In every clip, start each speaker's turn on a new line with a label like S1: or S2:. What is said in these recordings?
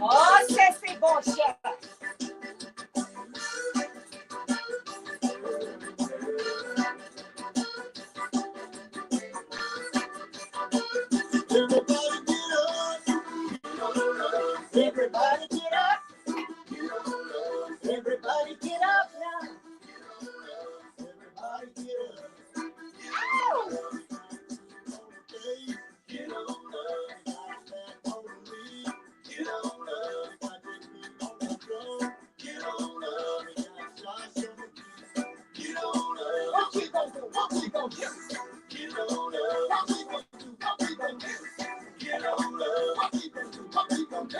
S1: Oh, sexy bullshit. Everybody get up. Everybody get up now. Everybody get up. Ow! Get on up. Get on up. Get on up. What you gonna do? What you gonna do? Get on up. What you gonna do? What you gonna do? Get on up. What you gonna do? What you gonna do?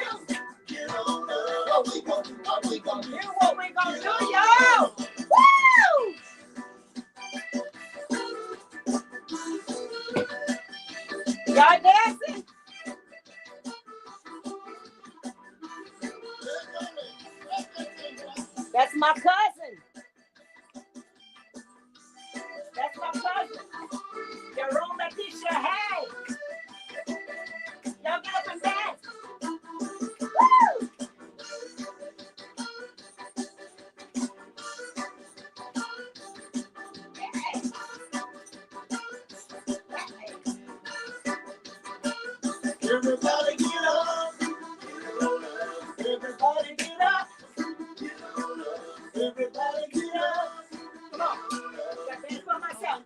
S1: Get on up. What we gonna do? What we gonna do? What we gonna do, y'all? Woo! Y'all dancing? That's my cousin. That's my cousin. Jerome Batiste, hey. Y'all get up and dance. Woo! Everybody get up. Everybody get up. Everybody get up. Come on. I got dance for myself.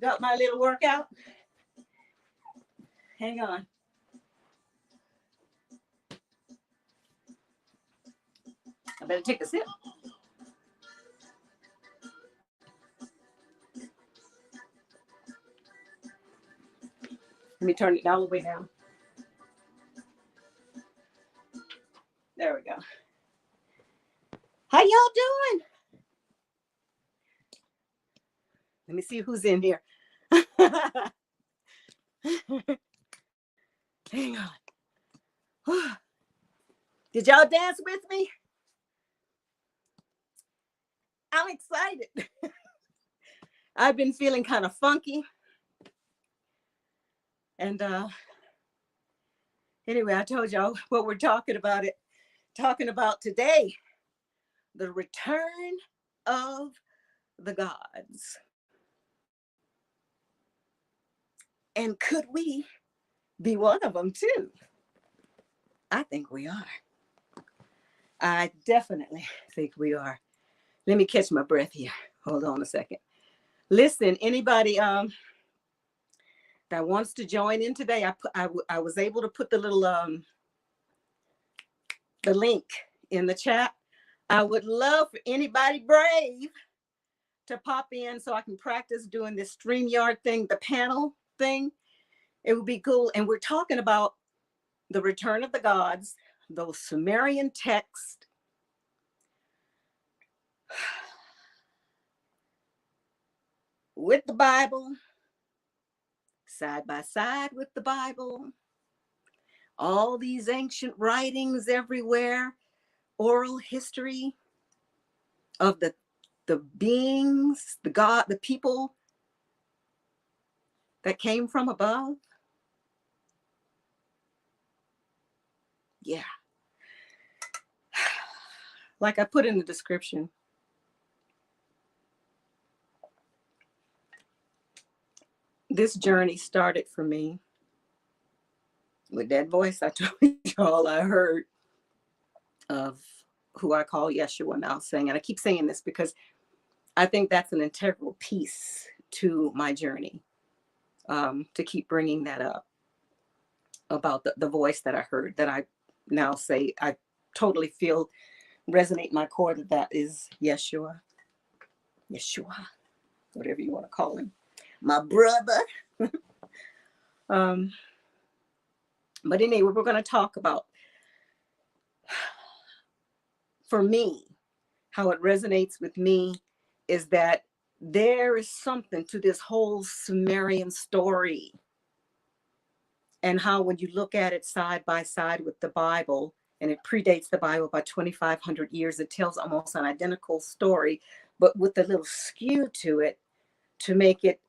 S1: Got my little workout. Hang on. I better take a sip. Let me turn it all the way down. There we go. How y'all doing? Let me see who's in here. Hang on. Did y'all dance with me? I'm excited. I've been feeling kind of funky. And anyway, I told y'all what we're talking about today. The return of the gods. And could we be one of them too? I think we are. I definitely think we are. Let me catch my breath here. Hold on a second. Listen, anybody that wants to join in today, I was able to put the little the link in the chat. I would love for anybody brave to pop in so I can practice doing this StreamYard thing, the panel thing. It would be cool. And we're talking about the return of the gods, those Sumerian texts with the Bible, side by side with the Bible, all these ancient writings everywhere, oral history of the beings, the God, the people that came from above. Yeah. Like I put in the description, this journey started for me with that voice I told y'all I heard of who I call Yeshua now saying, and I keep saying this because I think that's an integral piece to my journey, to keep bringing that up about the voice that I heard, that I now say I totally feel resonate my core, that is Yeshua, whatever you want to call him, my brother. But anyway, we're going to talk about, for me, how it resonates with me is that there is something to this whole Sumerian story, and how when you look at it side by side with the Bible, and it predates the Bible by 2,500 years, it tells almost an identical story, but with a little skew to it to make it,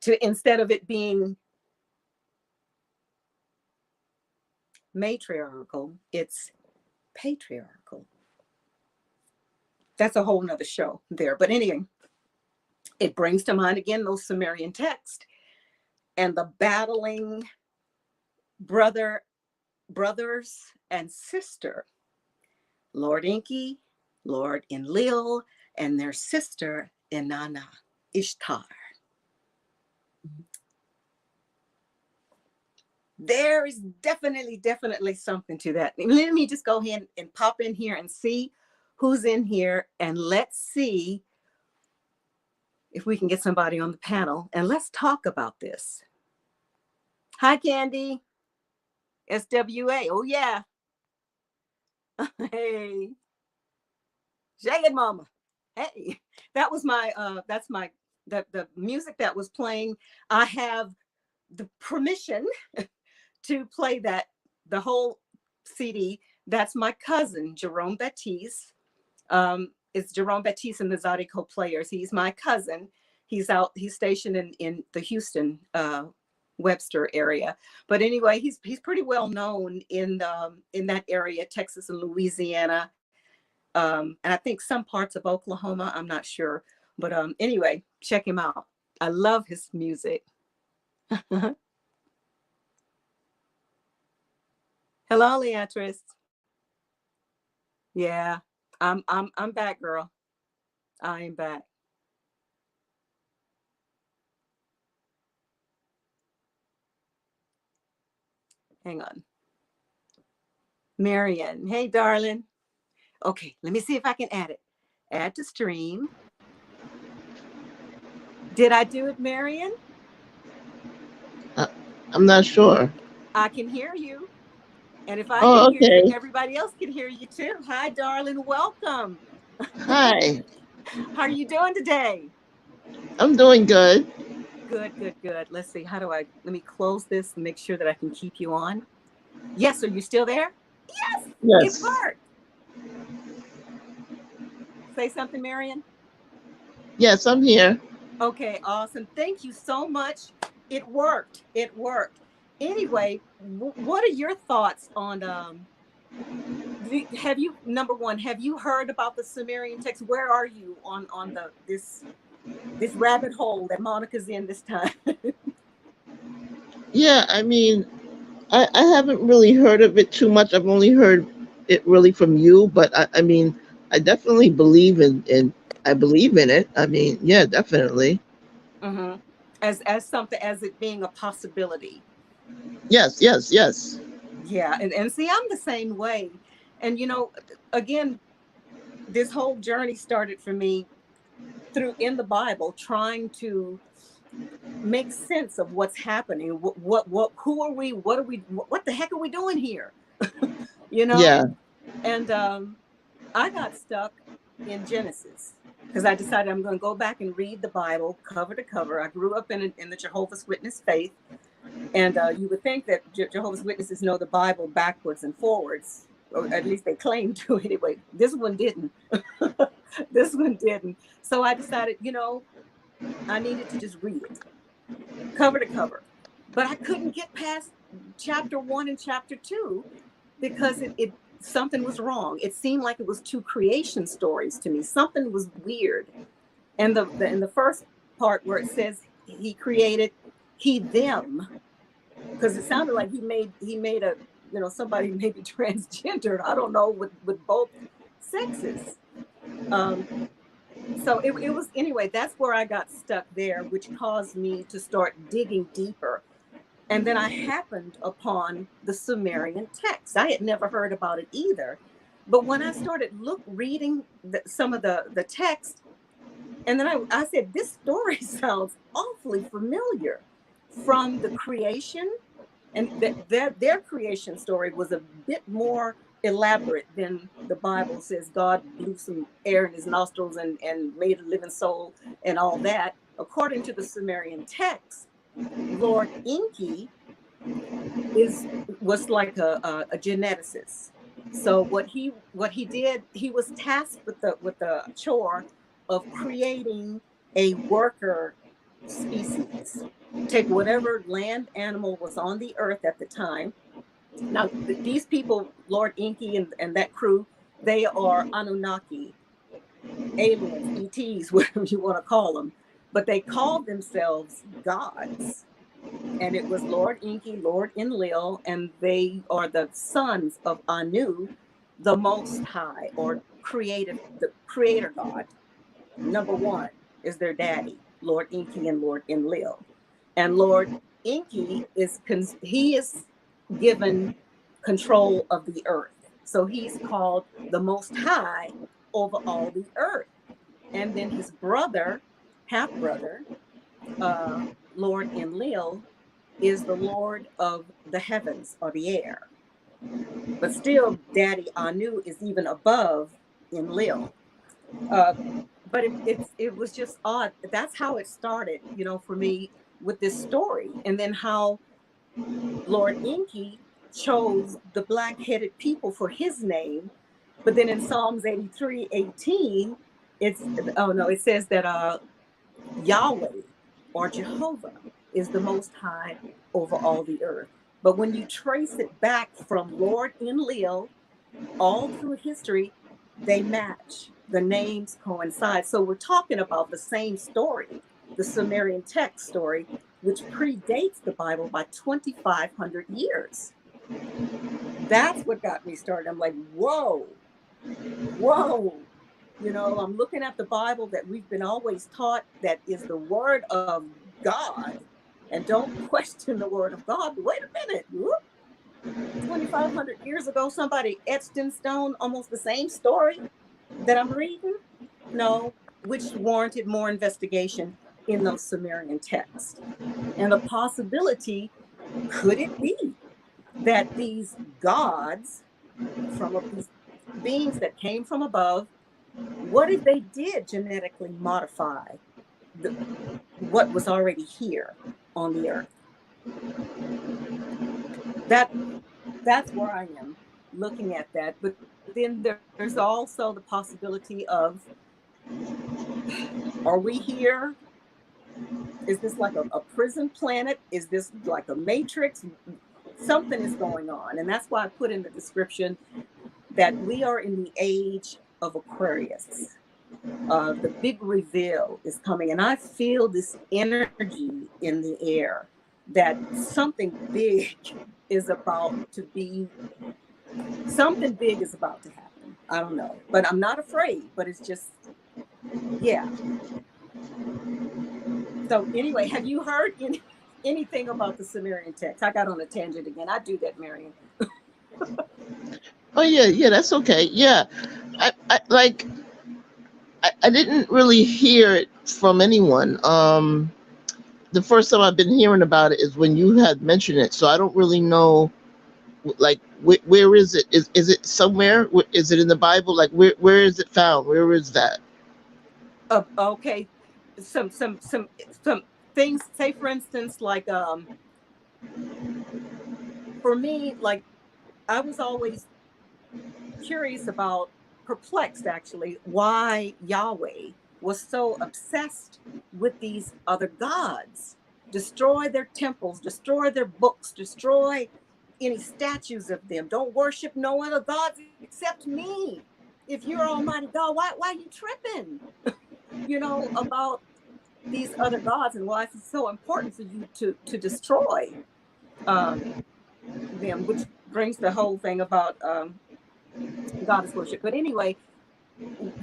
S1: to instead of it being matriarchal, it's patriarchal. That's a whole nother show there. But anyway, it brings to mind again those Sumerian texts and the battling brothers and sister, Lord Enki, Lord Enlil, and their sister Inanna, Ishtar. There is definitely something to that. Let me just go ahead and pop in here and see who's in here, and let's see if we can get somebody on the panel, and let's talk about this. Hi, Candy. SWA. Oh, yeah. Hey. Shake it, mama. Hey. That was my, that's my, the music that was playing. I have the permission to play that, the whole CD. That's my cousin, Jerome Batiste. It's Jerome Batiste and the Zydeco Players. He's my cousin. He's stationed in the Houston, Webster area. But anyway, he's pretty well known in that area, Texas and Louisiana. And I think some parts of Oklahoma, I'm not sure. But anyway, check him out. I love his music. Hello, Leatrice. Yeah, I'm back, girl. I am back. Hang on. Marion. Hey, darling. Okay, let me see if I can add it. Add to stream. Did I do it, Marion?
S2: I'm not sure.
S1: I can hear you. And if I can hear you, everybody else can hear you too. Hi, darling. Welcome.
S2: Hi.
S1: How are you doing today?
S2: I'm doing good.
S1: Good. Let's see. Let me close this and make sure that I can keep you on. Yes. Are you still there? Yes. It worked. Say something, Marion.
S2: Yes, I'm here.
S1: Okay, awesome. Thank you so much. It worked. Anyway, what are your thoughts on number one, have you heard about the Sumerian text? Where are you on this rabbit hole that Monica's in this time?
S2: Yeah, I mean, I haven't really heard of it too much. I've only heard it really from you, but I mean, I definitely believe in I believe in it. I mean, yeah, definitely.
S1: Mm-hmm. As something, as it being a possibility.
S2: Yes.
S1: Yeah, and see, I'm the same way. And again, this whole journey started for me in the Bible, trying to make sense of what's happening. Who are we? What are we? What the heck are we doing here? You know?
S2: Yeah.
S1: And I got stuck in Genesis because I decided I'm going to go back and read the Bible cover to cover. I grew up in the Jehovah's Witness faith, and you would think that Jehovah's Witnesses know the Bible backwards and forwards, or at least they claim to anyway. This one didn't. This one didn't. So I decided, I needed to just read it cover to cover. But I couldn't get past chapter 1 and chapter 2 because it something was wrong. It seemed like it was two creation stories to me. Something was weird. And in the first part where it says he created them, because it sounded like he made a somebody maybe transgendered, I don't know, with both sexes. So it was, anyway, that's where I got stuck there, which caused me to start digging deeper. And then I happened upon the Sumerian text. I had never heard about it either. But when I started reading some of the text, and then I said, this story sounds awfully familiar from the creation. And their creation story was a bit more elaborate than the Bible says. God blew some air in his nostrils and made a living soul and all that. According to the Sumerian text, Lord Enki was like a geneticist. So what he did, he was tasked with the chore of creating a worker species. Take whatever land animal was on the earth at the time. Now, these people, Lord Enki and that crew, they are Anunnaki, aliens, ETs, whatever you want to call them. But they called themselves gods. And it was Lord Enki, Lord Enlil, and they are the sons of Anu, the Most High, or the creator God. Number one is their daddy, Lord Enki and Lord Enlil. And Lord Enki is given control of the earth. So he's called the Most High over all the earth. And then his brother, half-brother, Lord Enlil, is the Lord of the heavens or the air. But still, Daddy Anu is even above Enlil. But it was just odd. That's how it started, for me with this story. And then how Lord Enki chose the black-headed people for his name. But then in Psalms 83:18, it says that Yahweh or Jehovah is the Most High over all the earth. But when you trace it back from Lord Enlil all through history, they match. The names coincide. So we're talking about the same story, the Sumerian text story, which predates the Bible by 2,500 years. That's what got me started. I'm like, whoa. I'm looking at the Bible that we've been always taught that is the word of God. And don't question the word of God. But wait a minute. 2,500 years ago, somebody etched in stone almost the same story that I'm reading? No, which warranted more investigation in those Sumerian texts. And a possibility, could it be that these gods, these beings that came from above, what if they did genetically modify what was already here on the earth? That's where I am looking at that. But then there's also the possibility of, are we here? Is this like a prison planet? Is this like a matrix? Something is going on. And that's why I put in the description that we are in the age of Aquarius. The big reveal is coming. And I feel this energy in the air that something big is about to happen. I don't know, but I'm not afraid, but it's just, yeah. So anyway, have you heard anything about the Sumerian text? I got on a tangent again. I do that, Marion.
S2: Oh yeah, that's okay. Yeah, I didn't really hear it from anyone. the first time I've been hearing about it is when you had mentioned it. So I don't really know, like, where is it? Is it somewhere? Is it in the Bible? Like, where is it found? Where is that?
S3: Okay, some things. Say for instance, like for me, like I was always curious about, perplexed actually, why Yahweh was so obsessed with these other gods. Destroy their temples, destroy their books, destroy any statues of them. Don't worship no other gods except me. If you're Almighty God, why are you tripping? About these other gods, and why it's so important for you to destroy them, which brings the whole thing about goddess worship. But anyway,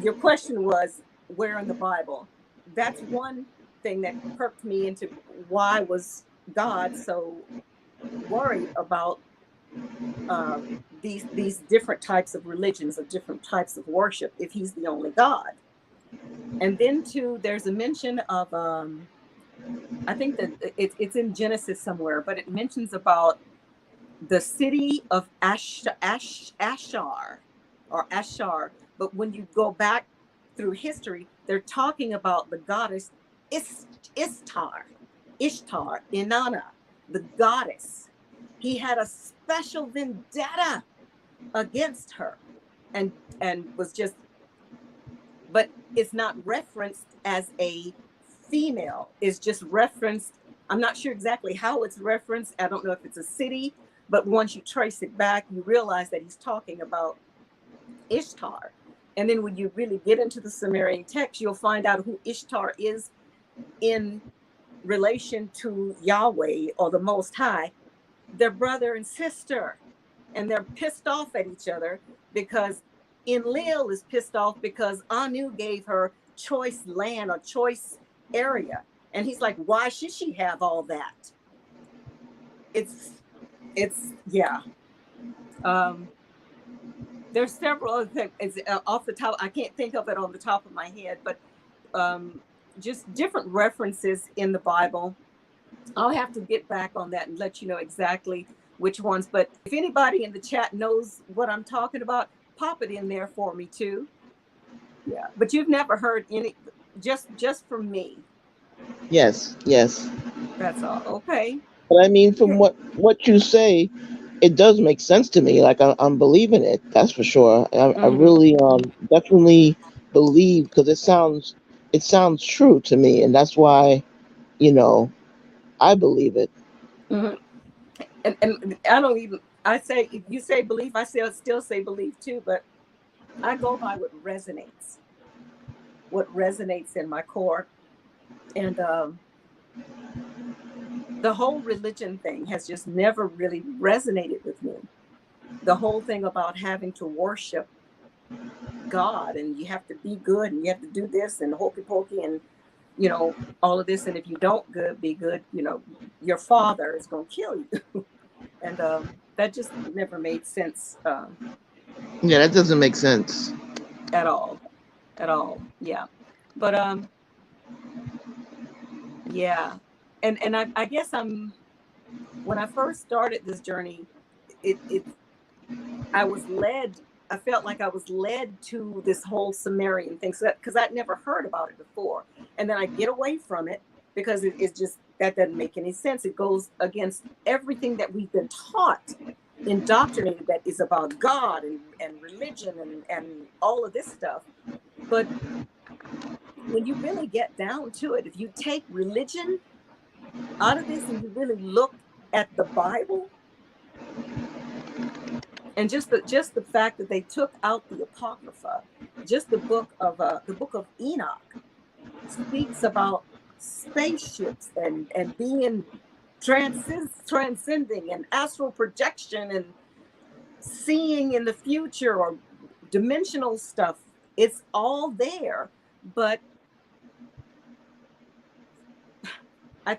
S3: your question was where in the Bible. That's one thing that perked me into why was God so worried about these different types of religions, or different types of worship, if he's the only God. And then too, there's a mention of I think that it's in Genesis somewhere, but it mentions about the city of Ashar or Ashar. But when you go back through history, they're talking about the goddess Ishtar, Inanna, the goddess. He had a special vendetta against her, and was just, but it's not referenced as a female. It's just referenced. I'm not sure exactly how it's referenced. I don't know if it's a city, but once you trace it back, you realize that he's talking about Ishtar. And then when you really get into the Sumerian text, you'll find out who Ishtar is in relation to Yahweh, or the Most High. They're brother and sister, and they're pissed off at each other because Enlil is pissed off because Anu gave her choice land or choice area. And he's like, why should she have all that? It's yeah. There's several other things. It's off the top. I can't think of it on the top of my head, but just different references in the Bible. I'll have to get back on that and let you know exactly which ones. But if anybody in the chat knows what I'm talking about, pop it in there for me too. Yeah, but you've never heard any, just from me.
S2: Yes, yes.
S3: That's all. Okay.
S2: But I mean, from what you say, it does make sense to me. Like, I'm believing it. That's for sure. I really definitely believe, because it sounds true to me, and that's why, you know I believe it.
S3: Mm-hmm. And I don't even. I say, if you say belief, I still say belief too. But I go by what resonates in my core, and the whole religion thing has just never really resonated with me. The whole thing about having to worship God, and you have to be good, and you have to do this and hokey pokey, and all of this, and if you don't be good, your father is going to kill you. And that just never made sense
S2: Yeah, that doesn't make sense.
S3: at all. Yeah. But yeah. And I guess when I first started this journey, it I felt like I was led to this whole Sumerian thing, because I'd never heard about it before. And then I get away from it because it's just, that doesn't make any sense. It goes against everything that we've been taught, indoctrinated, that is about God and religion and all of this stuff. But when you really get down to it, if you take religion out of this and you really look at the Bible, and just the fact that they took out the Apocrypha, just the book of Enoch speaks about spaceships and being transcending and astral projection and seeing in the future, or dimensional stuff. It's all there. But I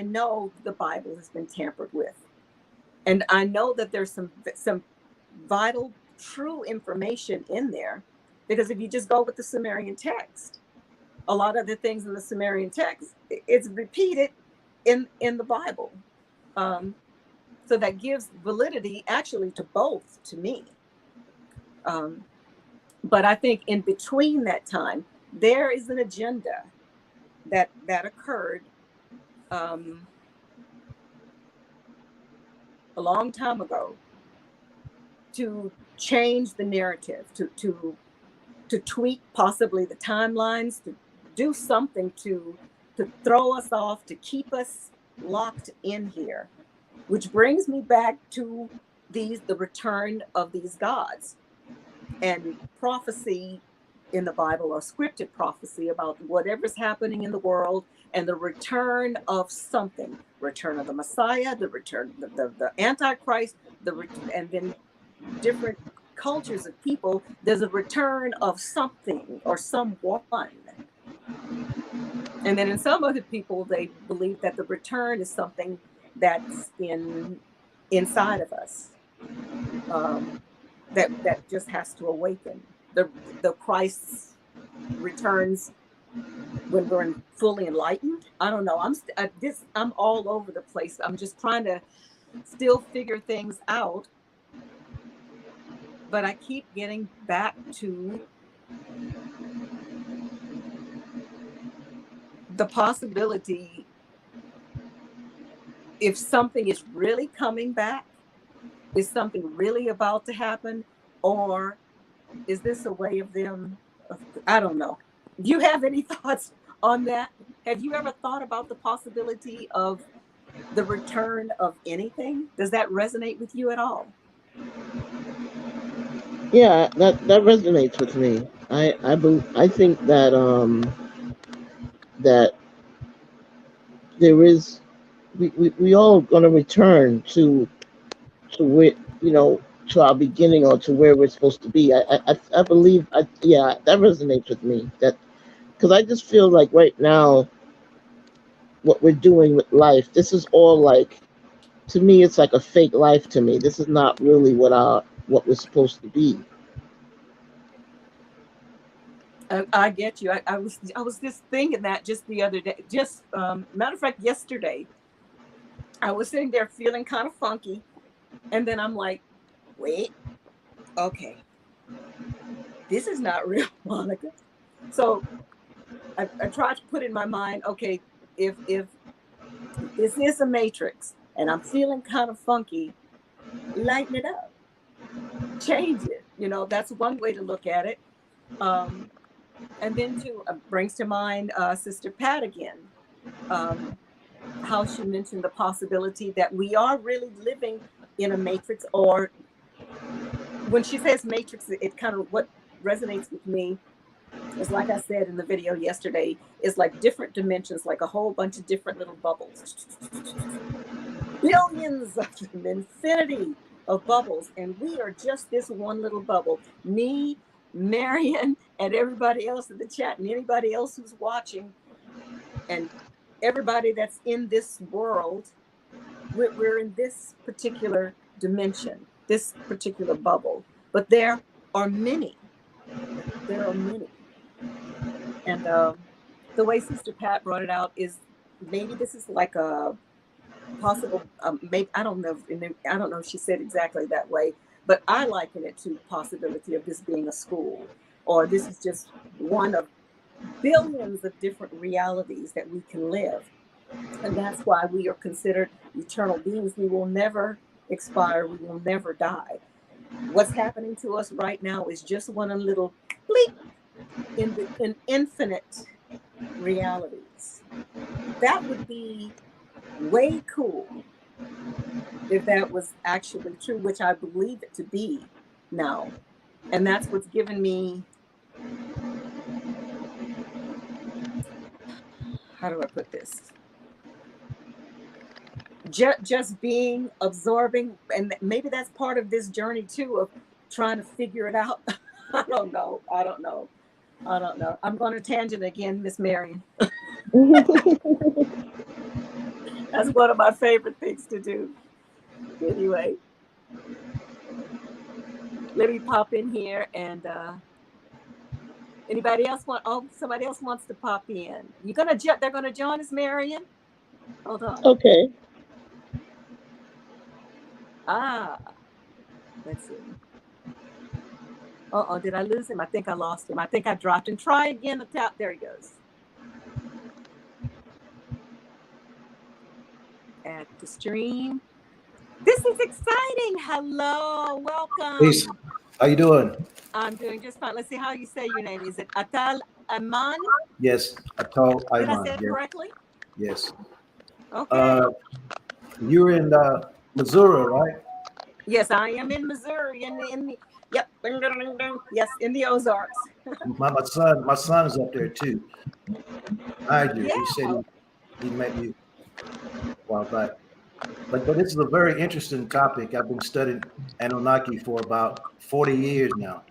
S3: know the Bible has been tampered with. And I know that there's some vital, true information in there, because if you just go with the Sumerian text, a lot of the things in the Sumerian text, it's repeated in the Bible. So that gives validity actually to both, to me. But I think in between that time, there is an agenda that occurred a long time ago to change the narrative, to tweak possibly the timelines, to do something to throw us off, to keep us locked in here. Which brings me back to the return of these gods and prophecy in the Bible, or scripted prophecy about whatever's happening in the world and the return of something, return of the Messiah, the return, the Antichrist, and then different cultures of people, there's a return of something or someone. And then in some other people, they believe that the return is something that's inside of us, that just has to awaken. The Christ returns when we're fully enlightened. I don't know. I'm all over the place. I'm just trying to still figure things out, but I keep getting back to the possibility, if something is really coming back, is something really about to happen, or is this a way of them? I don't know. Do you have any thoughts on that? Have you ever thought about the possibility of the return of anything? Does that resonate with you at all?
S2: Yeah, that resonates with me. I think that that there is, we all gonna return to where, to our beginning, or to where we're supposed to be. I believe, yeah, that resonates with me. That, because I just feel like right now, what we're doing with life, this is all like, to me, it's like a fake life to me. This is not really what we're supposed to be.
S3: I get you. I was just thinking that just the other day. Just matter of fact, yesterday, I was sitting there feeling kind of funky, and then I'm like, wait, okay, this is not real, Monica. So I tried to put in my mind, okay, if this is a matrix and I'm feeling kind of funky, lighten it up, change it. That's one way to look at it. And then too, brings to mind Sister Pat again, how she mentioned the possibility that we are really living in a matrix, or when she says matrix, it kind of, what resonates with me is, like I said in the video yesterday, is like different dimensions, like a whole bunch of different little bubbles, billions of them, infinity of bubbles, and we are just this one little bubble. Me, Marion, and everybody else in the chat, and anybody else who's watching, and everybody that's in this world, we're in this particular dimension, this particular bubble. But there are many. And the way Sister Pat brought it out is, maybe this is like a possible, maybe, I don't know if she said exactly that way, but I liken it to the possibility of this being a school, or this is just one of billions of different realities that we can live. And that's why we are considered eternal beings. We will never expire. We will never die. What's happening to us right now is just one little bleep in infinite realities. That would be way cool if that was actually true, which I believe it to be now. And that's what's given me, how do I put this? Just being, absorbing, and maybe that's part of this journey too, of trying to figure it out. I don't know. I'm going to tangent again, Miss Marion. That's one of my favorite things to do. Anyway, let me pop in here and Anybody else want? Oh, somebody else wants to pop in. They're gonna join us, Marion. Hold on.
S2: Okay.
S3: Let's see. Oh, did I lose him? I think I lost him. I think I dropped him. Try again. The top. There he goes. At the stream. This is exciting. Hello, welcome.
S4: Peace. How you doing?
S3: I'm doing just fine. Let's see how you say your name. Is it Atal Aman?
S4: Yes, Atal
S3: Did
S4: Ayman.
S3: I say it correctly?
S4: Yes.
S3: Okay.
S4: You're in Missouri, right?
S3: Yes, I am in Missouri. Yep. Yes, in the Ozarks.
S4: My son is up there too. I do.
S3: Yeah.
S4: He said he met you a while back. But this is a very interesting topic. I've been studying Anunnaki for about 40 years now.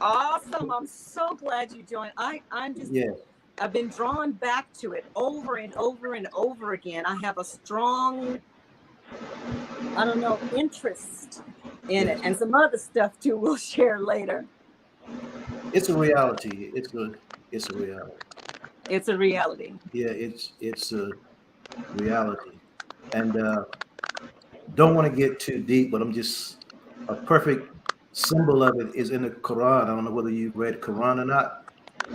S3: Awesome. I'm so glad you joined. I've been drawn back to it over and over and over again. I have a strong, interest in it, and some other stuff too we'll share later.
S4: It's a reality. It's a reality.
S3: It's a reality.
S4: Yeah, it's a reality. And don't want to get too deep, but a perfect symbol of it is in the Quran. I don't know whether you've read Quran or not.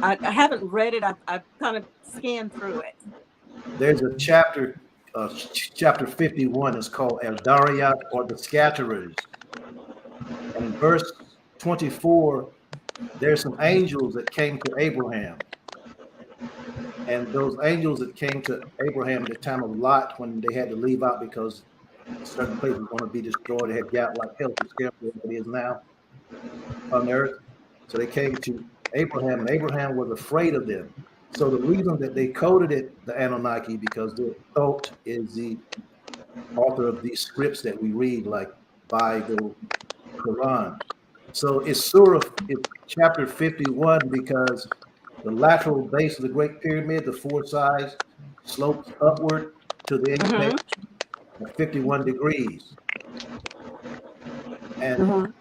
S3: I haven't read it. I've kind of scanned through it.
S4: There's a chapter 51 is called El Dariyat, or the Scatterers. And in verse 24, there's some angels that came to Abraham. And those angels that came to Abraham at the time of Lot, when they had to leave out because certain places were going to be destroyed, they had got like hell to scare what it is now on earth. So they came to Abraham, and Abraham was afraid of them. So the reason that they coded it the Anunnaki, because their thought is the author of these scripts that we read, like Bible, Quran. So it's chapter 51 because the lateral base of the Great Pyramid, the four sides, slopes upward to the apex at 51 degrees. And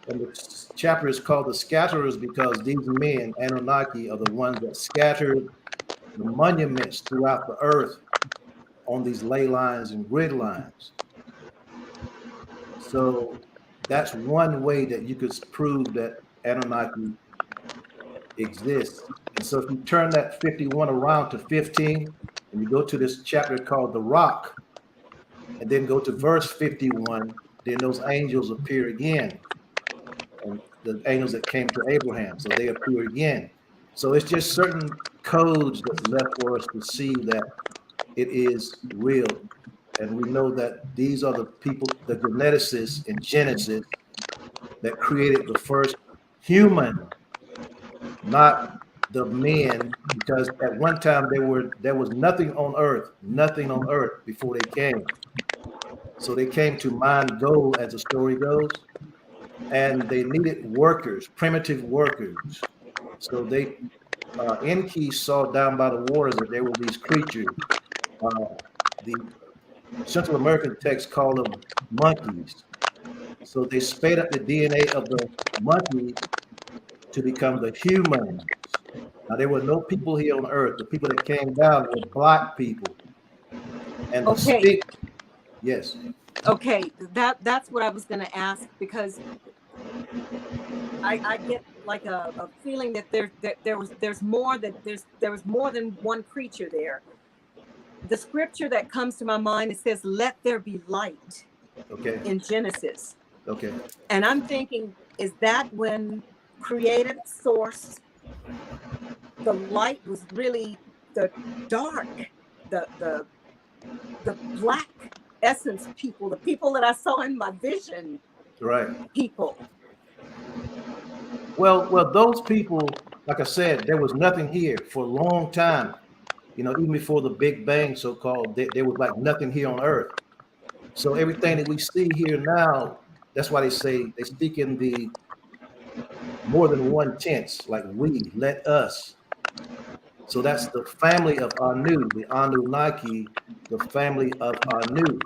S4: the chapter is called the Scatterers because these men, Anunnaki, are the ones that scattered the monuments throughout the earth on these ley lines and grid lines. So that's one way that you could prove that Anunnaki exists. And so if you turn that 51 around to 15, and you go to this chapter called The Rock, and then go to verse 51, then those angels appear again. And the angels that came to Abraham, so they appear again. So it's just certain codes that's left for us to see that it is real. And we know that these are the people, the geneticists in Genesis, that created the first human, not the men, because at one time there was nothing on earth before they came. So they came to mine gold, as the story goes, and they needed workers, primitive workers. So they, Enki saw down by the waters that there were these creatures. The Central American texts call them monkeys. So they sped up the DNA of the monkey to become the humans. Now there were no people here on earth. The people that came down were black people. And yes.
S3: Okay, that's what I was going to ask, because I get like a feeling that there was more than one creature there. The scripture that comes to my mind, it says, "Let there be light."
S4: Okay.
S3: In Genesis.
S4: Okay.
S3: And I'm thinking, is that when creative source, the light was really the dark, the black essence people, the people that I saw in my vision.
S4: Right.
S3: People.
S4: Well, those people, like I said, there was nothing here for a long time. You know, even before the Big Bang, so-called, there was like nothing here on Earth. So everything that we see here now, that's why they speak in the more than one tense, like we, let us. So that's the family of Anu, the Anunnaki, the family of Anu.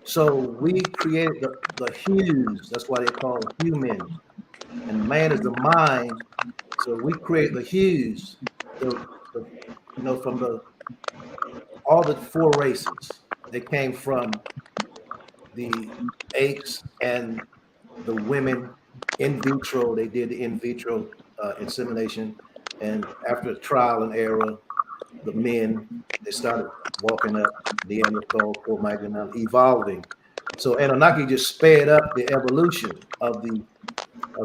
S4: So we created the hues, that's why they call it human. And man is the mind. So we create the hues, you know, from all the four races. They came from the apes and the women in vitro. They did the in vitro insemination, and after trial and error, the men they started walking up Neanderthal, Cro-Magnon, evolving. So Anunnaki just sped up the evolution of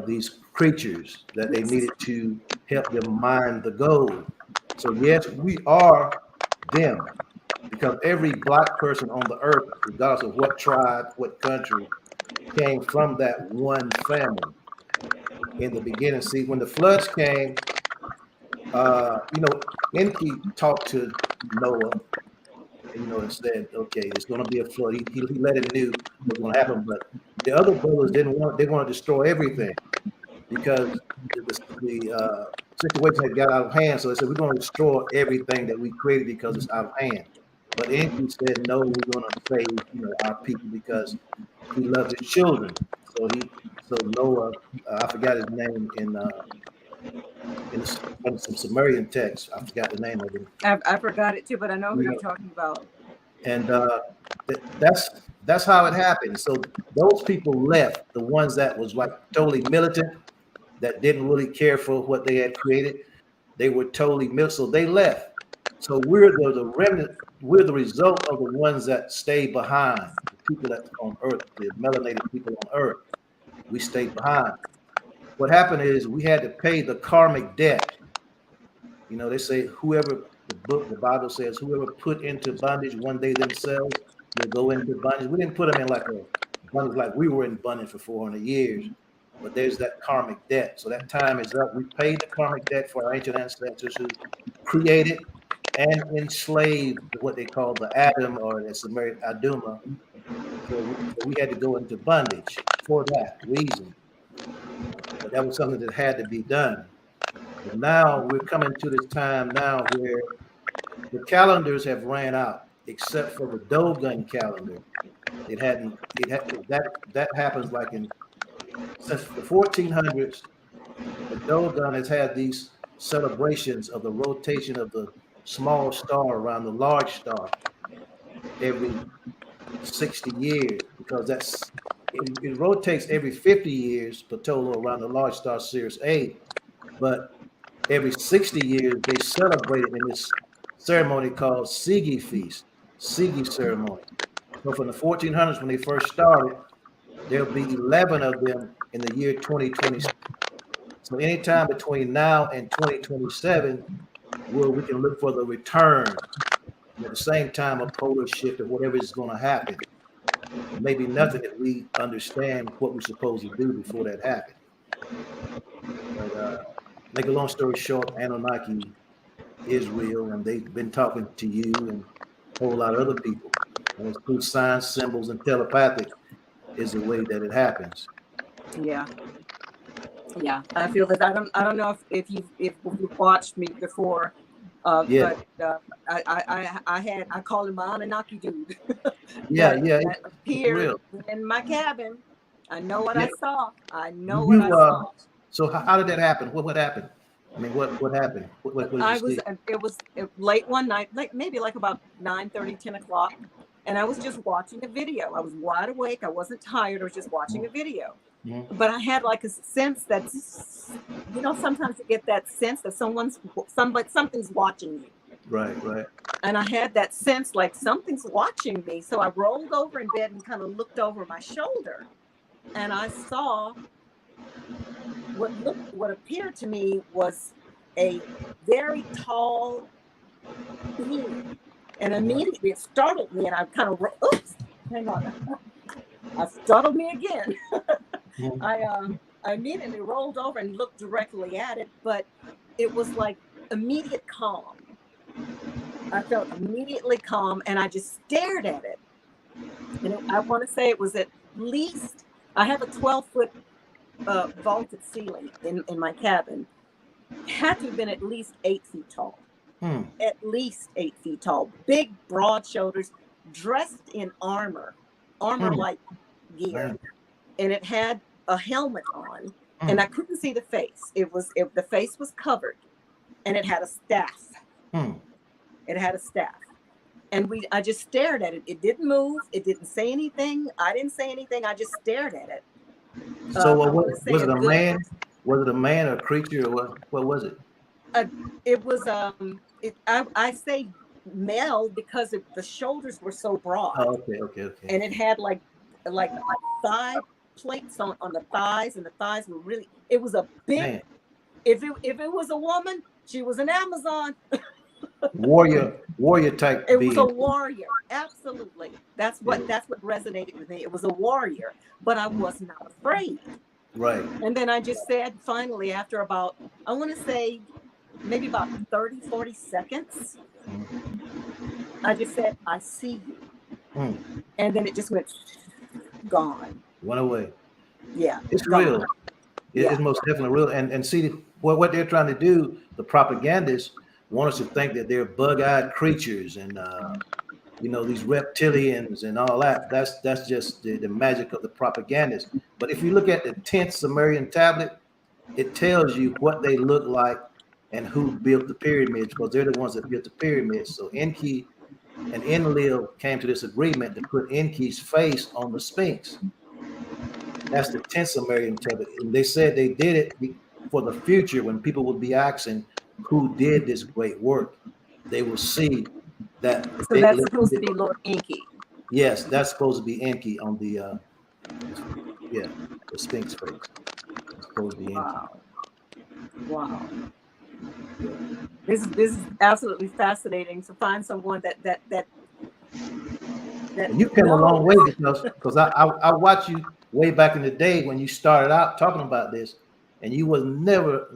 S4: these creatures that they needed to help them mine the gold. So yes, we are them because every black person on the earth, regardless of what tribe, what country, came from that one family in the beginning. See, when the floods came, you know, Enki talked to Noah, you know, and said, "Okay, it's going to be a flood." He let him knew what was going to happen, but the other brothers didn't want. They want to destroy everything because the situation had got out of hand. So they said, "We're going to destroy everything that we created because it's out of hand." But Enki said, "No, we're going to save, you know, our people because he loves his children." So Noah, I forgot his name in some Sumerian text. I forgot the name of him.
S3: I forgot it too, but I know who
S4: You
S3: you're
S4: know,
S3: talking about.
S4: and that's how it happened. So those people left, the ones that was like totally militant, that didn't really care for what they had created. They were totally militant, so they left. So we're the remnant. We're the result of the ones that stayed behind, the people that's on Earth, the melanated people on Earth. We stayed behind. What happened is we had to pay the karmic debt. You know, they say whoever the Bible says, whoever put into bondage one day themselves will go into bondage. We didn't put them in like a bondage like we were in bondage for 400 years, but there's that karmic debt. So that time is up. We paid the karmic debt for our ancient ancestors who created and enslaved what they call the Adam or the Sumerian Aduma. So we had to go into bondage for that reason. But that was something that had to be done. But now we're coming to this time now where the calendars have ran out, except for the Dogon calendar. That happens like since the 1400s. The Dogon has had these celebrations of the rotation of the small star around the large star every 60 years because it rotates every 50 years, Ptolo, around the large star Sirius A, but every 60 years they celebrate it in this ceremony called Sigi Feast, Sigi ceremony. So from the 1400s when they first started, there'll be 11 of them in the year 2020. So anytime between now and 2027, where we can look for the return, and at the same time a polar shift of whatever is going to happen. Maybe nothing that we understand what we're supposed to do before that happens. But make a long story short, Anunnaki is real, and they've been talking to you and a whole lot of other people. And it's through signs, symbols, and telepathic is the way that it happens.
S3: Yeah. Yeah, I feel that I don't know if you've watched me before,
S4: Yeah.
S3: but I call him my Anunnaki dude.
S4: Yeah,
S3: that,
S4: yeah,
S3: that
S4: it's
S3: appeared
S4: real.
S3: in my cabin. I know what
S4: Yeah.
S3: I saw. I know what
S4: You
S3: I saw.
S4: so how did that happen? What happened? I mean, what happened? What did you see?
S3: It was late one night, like maybe like about 9:30, 10 o'clock, and I was just watching a video. I was wide awake. I wasn't tired. I was just watching a video.
S4: Mhm.
S3: But I had like a sense that's, sometimes you get that sense that something's watching you.
S4: Right.
S3: And I had that sense like something's watching me. So I rolled over in bed and kind of looked over my shoulder, and I saw what appeared to me was a very tall being. And immediately it startled me, and I kind of oops, hang on. I startled me again.
S4: Mhm.
S3: I immediately rolled over and looked directly at it, but it was like immediate calm. I felt immediately calm, and I just stared at it. And I want to say it was at least, I have a 12-foot vaulted ceiling in my cabin. It had to have been at least 8 feet tall. At least 8 feet tall. Big, broad shoulders, dressed in armor like gear.
S4: Man.
S3: And it had a helmet on. and I couldn't see the face. The face was covered, and it had a staff. It had a staff, and I just stared at it. It didn't move. It didn't say anything. I didn't say anything. I just stared at it.
S4: So was it a man? Was it a man or a creature, or what was it?
S3: It was I say male because the shoulders were so broad.
S4: Oh, okay.
S3: And it had like thigh plates on the thighs, and the thighs were really. It was a big. Man. If it was a woman, she was an Amazon.
S4: warrior type.
S3: It was a warrior, absolutely. That's what resonated with me. It was a warrior, but I was not afraid.
S4: Right.
S3: And then I just said, finally, after about, I want to say, maybe about 30, 40 seconds, I just said, I see you. And then it just went gone.
S4: Went away.
S3: Yeah.
S4: It's real. It's most definitely real. And see, what they're trying to do, the propagandists want us to think that they're bug-eyed creatures and, these reptilians and all that. That's just the magic of the propagandists. But if you look at the 10th Sumerian tablet, it tells you what they look like and who built the pyramids, because they're the ones that built the pyramids. So Enki and Enlil came to this agreement to put Enki's face on the Sphinx. That's the 10th Sumerian tablet. And they said they did it for the future, when people would be asking who did this great work. They will see that.
S3: So that's supposed to be Lord Enki.
S4: Yes, that's supposed to be Enki on the Sphinx face. It's supposed to be Enki.
S3: Wow. This is absolutely fascinating to find someone that
S4: you came a long way, because I watched you way back in the day when you started out talking about this, and you was never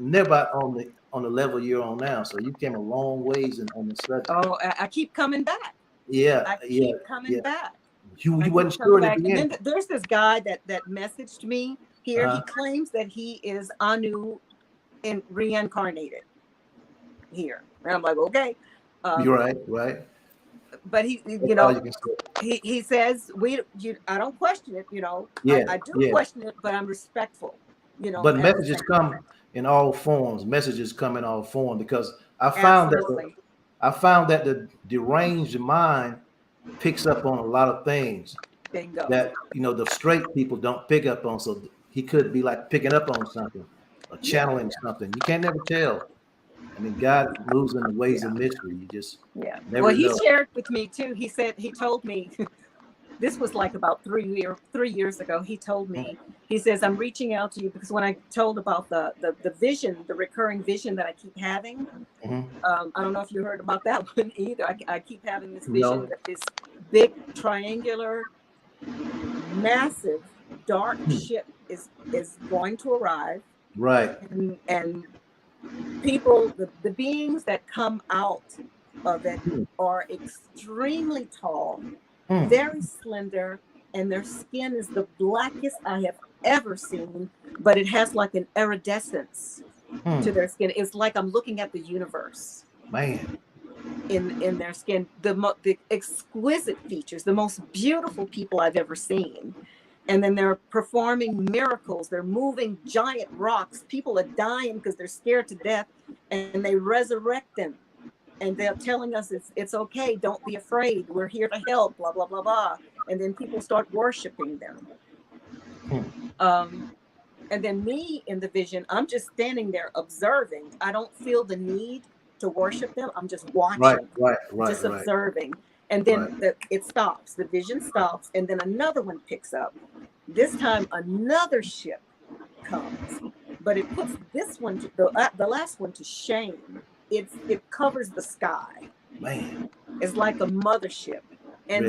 S4: on the level you're on now. So you came a long ways on the subject.
S3: Oh, I keep coming back.
S4: Yeah,
S3: I keep coming back.
S4: You wasn't sure at the end.
S3: There's this guy that messaged me here. He claims that he is Anu and reincarnated here. And I'm like, okay.
S4: You're right.
S3: But he says I don't question it. I do question it, but I'm respectful.
S4: But messages come in all forms. Messages come in all forms, because I found that the deranged mind picks up on a lot of things that the straight people don't pick up on. So he could be like picking up on something or channeling something. You can't never tell. I mean, God moves in the ways of mystery. You just never know.
S3: He shared with me too. He told me this was like about 3 years ago. He told me, he says, I'm reaching out to you because when I told about the vision, the recurring vision that I keep having, I don't know if you heard about that one either. I keep having this vision that this big triangular, massive, dark ship is going to arrive.
S4: Right.
S3: And people, the beings that come out of it are extremely tall, very slender, and their skin is the blackest I have ever seen, but it has like an iridescence to their skin. It's like I'm looking at the universe.
S4: Man.
S3: In their skin, the exquisite features, the most beautiful people I've ever seen. And then they're performing miracles. They're moving giant rocks. People are dying because they're scared to death, and they resurrect them. And they're telling us it's okay. Don't be afraid. We're here to help. Blah blah blah blah. And then people start worshiping them. And then me in the vision, I'm just standing there observing. I don't feel the need to worship them. I'm just watching, just observing. And then it stops. The vision stops, and then another one picks up. This time, another ship comes, but it puts this one, the last one, to shame. It covers the sky.
S4: Man,
S3: it's like a mothership, and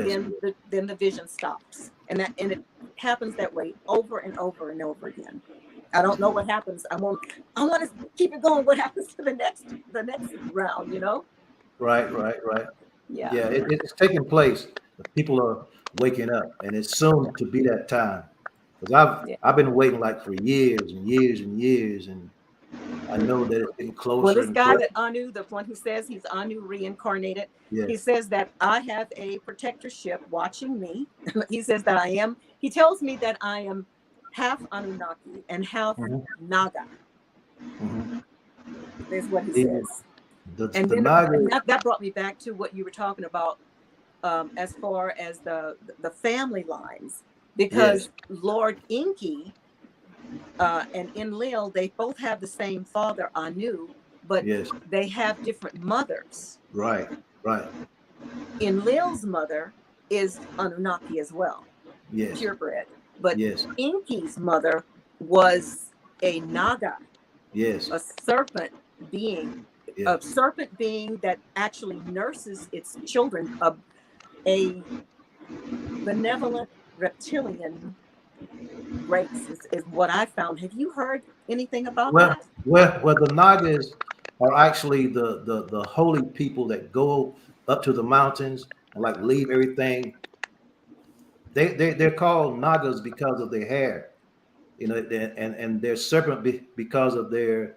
S3: then the vision stops, and it happens that way over and over and over again. I don't know what happens. I want to keep it going. What happens to the next round?
S4: Right.
S3: Yeah,
S4: it's taking place. People are waking up, and it's soon to be that time. Because I've been waiting like for years and years and years, and I know that it's getting closer.
S3: Well, this guy that Anu, the one who says he's Anu reincarnated, he says that I have a protector ship watching me. He says that I am. He tells me that I am half Anunnaki and half
S4: Mhm.
S3: Naga.
S4: Mhm.
S3: Is what he
S4: The,
S3: says. And
S4: the
S3: then
S4: Naga,
S3: that brought me back to what you were talking about, as far as the family lines,
S4: yes,
S3: because Lord Inky and Enlil, they both have the same father, Anu, but
S4: yes,
S3: they have different mothers.
S4: right, right,
S3: Enlil's mother is Anunnaki as well,
S4: yes,
S3: purebred, but
S4: yes,
S3: Inky's mother was a Naga,
S4: yes,
S3: a serpent being, a
S4: yes.
S3: serpent being that actually nurses its children, a benevolent reptilian race is what I found. Have you heard anything about
S4: Well,
S3: that?
S4: well, the Nagas are actually the holy people that go up to the mountains and like leave everything. They're called Nagas because of their hair, you know, and they're serpent because of their.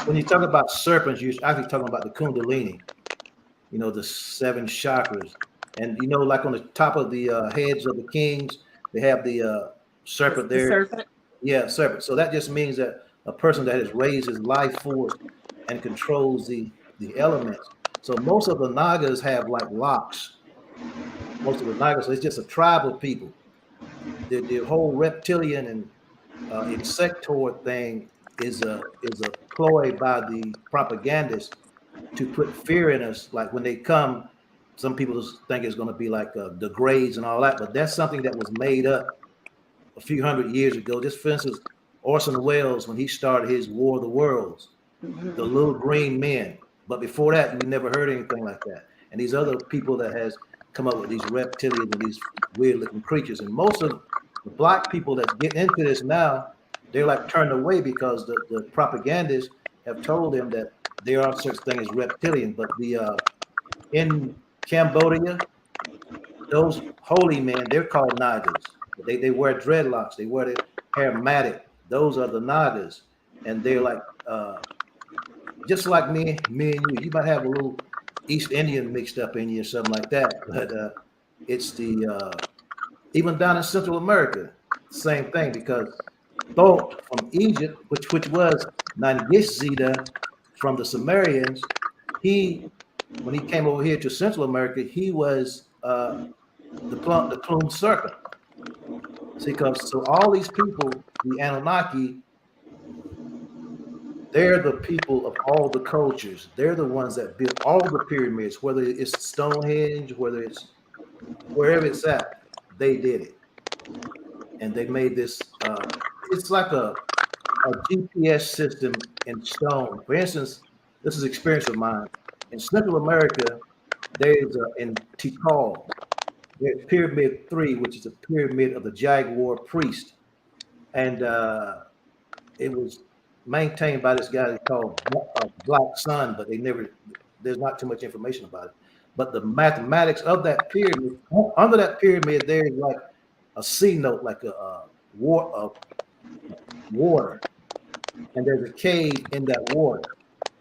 S4: When you talk about serpents, you're actually talking about the Kundalini, you know, the seven chakras, and you know, like on the top of the heads of the kings, they have the serpent
S3: The
S4: there.
S3: serpent.
S4: Yeah, serpent. So that just means that a person that has raised his life force and controls the elements. So most of the Nagas have like locks. Most of the Nagas, so it's just a tribe of people. The whole reptilian and insectoid thing is a ploy by the propagandists to put fear in us. Like when they come, some people think it's going to be like the grades and all that, but that's something that was made up a few hundred years ago. Just for instance, Orson Welles, when he started his War of the Worlds, the
S3: Mm-hmm.
S4: little green men. But before that, you never heard anything like that. And these other people that has come up with these reptilians and these weird looking creatures. And most of the black people that get into this now, they're like turned away because the propagandists have told them that there are such thing as reptilian. But the in Cambodia, those holy men, they're called Nagas. They wear dreadlocks. They wear the hair matted. Those are the Nagas, and they're like just like me and you. You might have a little East Indian mixed up in you or something like that, but it's the even down in Central America, same thing because Thoth from Egypt, which was Nangishzida from the Sumerians, he when he came over here to Central America, he was the plumed serpent. See, because so all these people, the Anunnaki, they're the people of all the cultures. They're the ones that built all the pyramids, whether it's Stonehenge, whether it's wherever it's at, they did it. And they made this, it's like a GPS system in stone. For instance, this is experience of mine. In Central America, there's in Tikal, there's Pyramid 3, which is a pyramid of the Jaguar priest. And it was maintained by this guy called Black Sun, but they never. There's not too much information about it. But the mathematics of that pyramid, under that pyramid, there is like a C note, like water, and there's a cave in that water.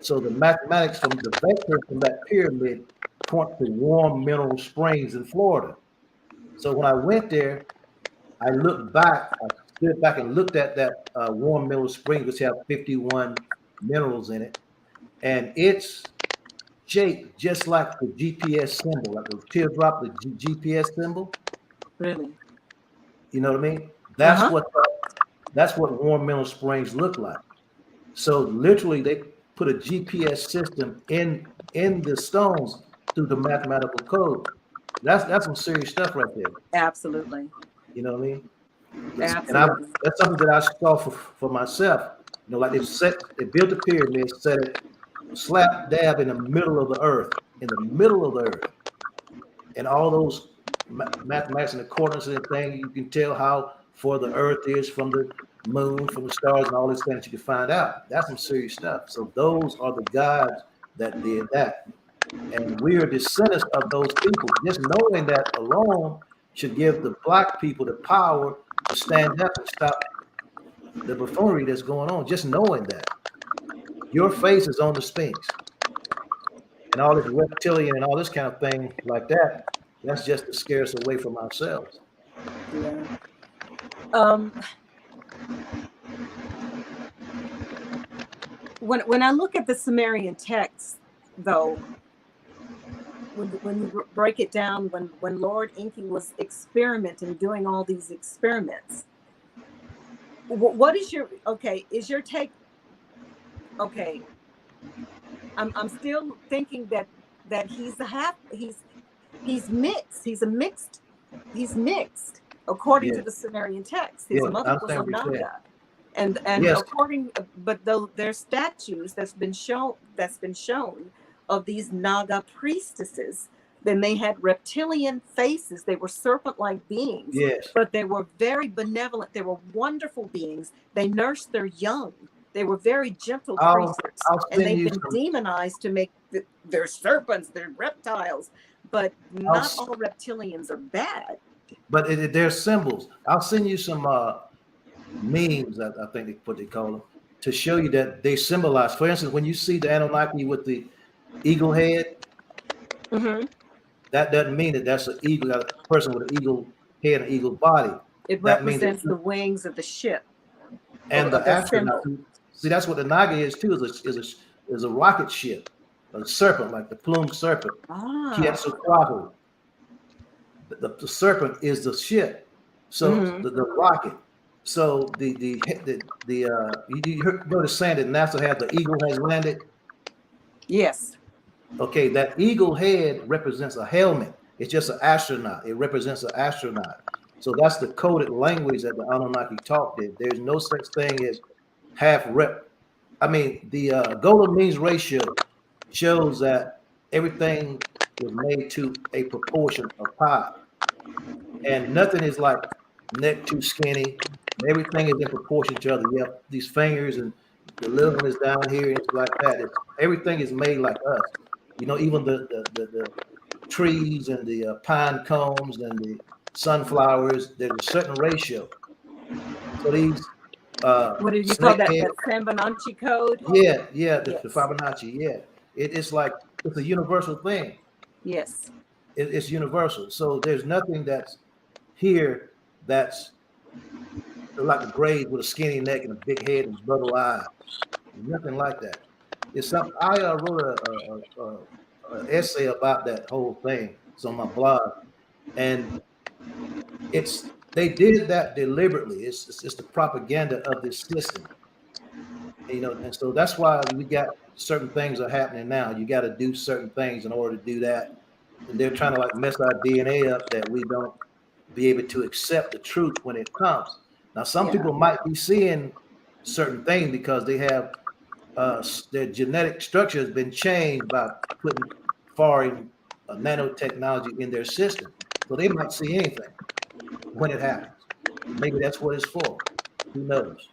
S4: So the mathematics from the vector from that pyramid point to warm mineral springs in Florida. So when I went there, I looked back, I stood back and looked at that warm mineral spring, which have 51 minerals in it, and it's shaped just like the GPS symbol, like the teardrop, the GPS symbol.
S3: Really?
S4: You know what I mean?
S3: Uh-huh.
S4: That's what warm mineral springs look like. So literally, they put a GPS system in the stones through the mathematical code. That's some serious stuff right there.
S3: Absolutely.
S4: You know what I mean? And
S3: Absolutely.
S4: that's something that I saw for myself. You know, like they built a pyramid, set it slap dab in the middle of the earth, in the middle of the earth, and all those mathematics and the coordinates and everything. You can tell how far the earth is from the moon, from the stars, and all this things you can find out. That's some serious stuff. So those are the gods that did that, and we are descendants of those people. Just knowing that alone should give the black people the power to stand up and stop the buffoonery that's going on. Just knowing that your face is on the Sphinx and all this reptilian and all this kind of thing like that, that's just to scare us away from ourselves.
S3: Yeah. Um, when I look at the Sumerian texts, though, when you break it down, when Lord Enki was experimenting, doing all these experiments, what is your is your take? Okay, I'm still thinking that he's a half, he's mixed, he's mixed according
S4: Yeah,
S3: to the Sumerian text. His
S4: yeah, I
S3: mother was
S4: understand
S3: a
S4: what you're saying.
S3: Naga, and
S4: Yes.
S3: according, but though there's statues that's been shown of these Naga priestesses, then they had reptilian faces. They were serpent-like beings,
S4: Yes.
S3: but they were very benevolent. They were wonderful beings. They nursed their young. They were very gentle
S4: I'll
S3: creatures,
S4: I'll
S3: and
S4: send
S3: they've
S4: you
S3: been
S4: some.
S3: demonized to make they're serpents, they're reptiles, but
S4: I'll,
S3: not all reptilians are bad.
S4: but they're symbols. I'll send you some memes. I think they call them, to show you that they symbolize. For instance, when you see the Anunnaki with the eagle head,
S3: Mm-hmm.
S4: that doesn't mean that that's an eagle, a person with an eagle head and eagle body.
S3: It
S4: That means
S3: represents the
S4: that,
S3: wings of the ship,
S4: and the
S3: of their
S4: astronaut.
S3: symbol.
S4: See, that's what the Naga is too. Is a rocket ship, a serpent, like the plumed serpent.
S3: Ah.
S4: Quetzalcoatl. The serpent is the ship, so
S3: Mm-hmm.
S4: the rocket. So you notice saying that NASA has the eagle has landed.
S3: Yes.
S4: Okay, that eagle head represents a helmet. It's just an astronaut. It represents an astronaut. So that's the coded language that the Anunnaki talked in. There's no such thing as half rep. I mean, the Golden means ratio shows that everything was made to a proportion of pi, and nothing is like neck too skinny. Everything is in proportion to each other. You have these fingers, and the little one is down here, and it's like that. Everything is made like us. You know, even the trees and the pine cones and the sunflowers, there's a certain ratio. So these
S3: What did you call
S4: snake
S3: that?
S4: head,
S3: That Fibonacci code?
S4: yeah, the
S3: Yes.
S4: Fibonacci, yeah. It's like it's a universal thing.
S3: Yes.
S4: It's universal. So there's nothing that's here that's like a grave with a skinny neck and a big head and bubble eyes. Nothing like that. It's something I wrote a essay about that whole thing. It's on my blog, and they did that deliberately. It's the propaganda of this system, you know, and so that's why we got certain things are happening now. You got to do certain things in order to do that, and they're trying to like mess our DNA up that we don't be able to accept the truth when it comes. Now, some
S3: Yeah.
S4: people might be seeing certain things because they have their genetic structure has been changed by putting foreign nanotechnology in their system, so they might see anything when it happens. Maybe that's what it's for. Who knows?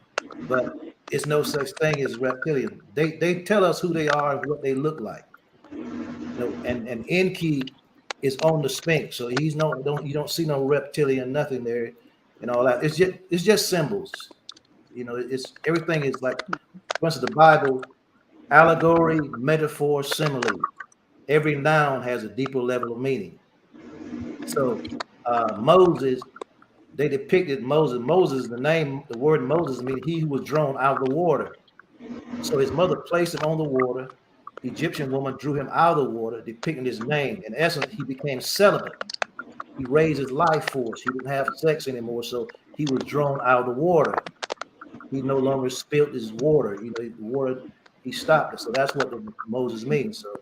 S4: But it's no such thing as reptilian. They tell us who they are and what they look like. You know, and Enki is on the Sphinx, so he's you don't see no reptilian nothing there and all that. It's just symbols. You know, it's everything is like, for instance, the Bible, allegory, metaphor, simile. Every noun has a deeper level of meaning. So Moses, they depicted Moses. Moses, the word Moses means he who was drawn out of the water. So his mother placed him on the water. The Egyptian woman drew him out of the water, depicting his name. In essence, he became celibate. He raised his life force. He didn't have sex anymore, so he was drawn out of the water. He no longer spilt his water. You know, the water, he stopped it. So that's what Moses means. So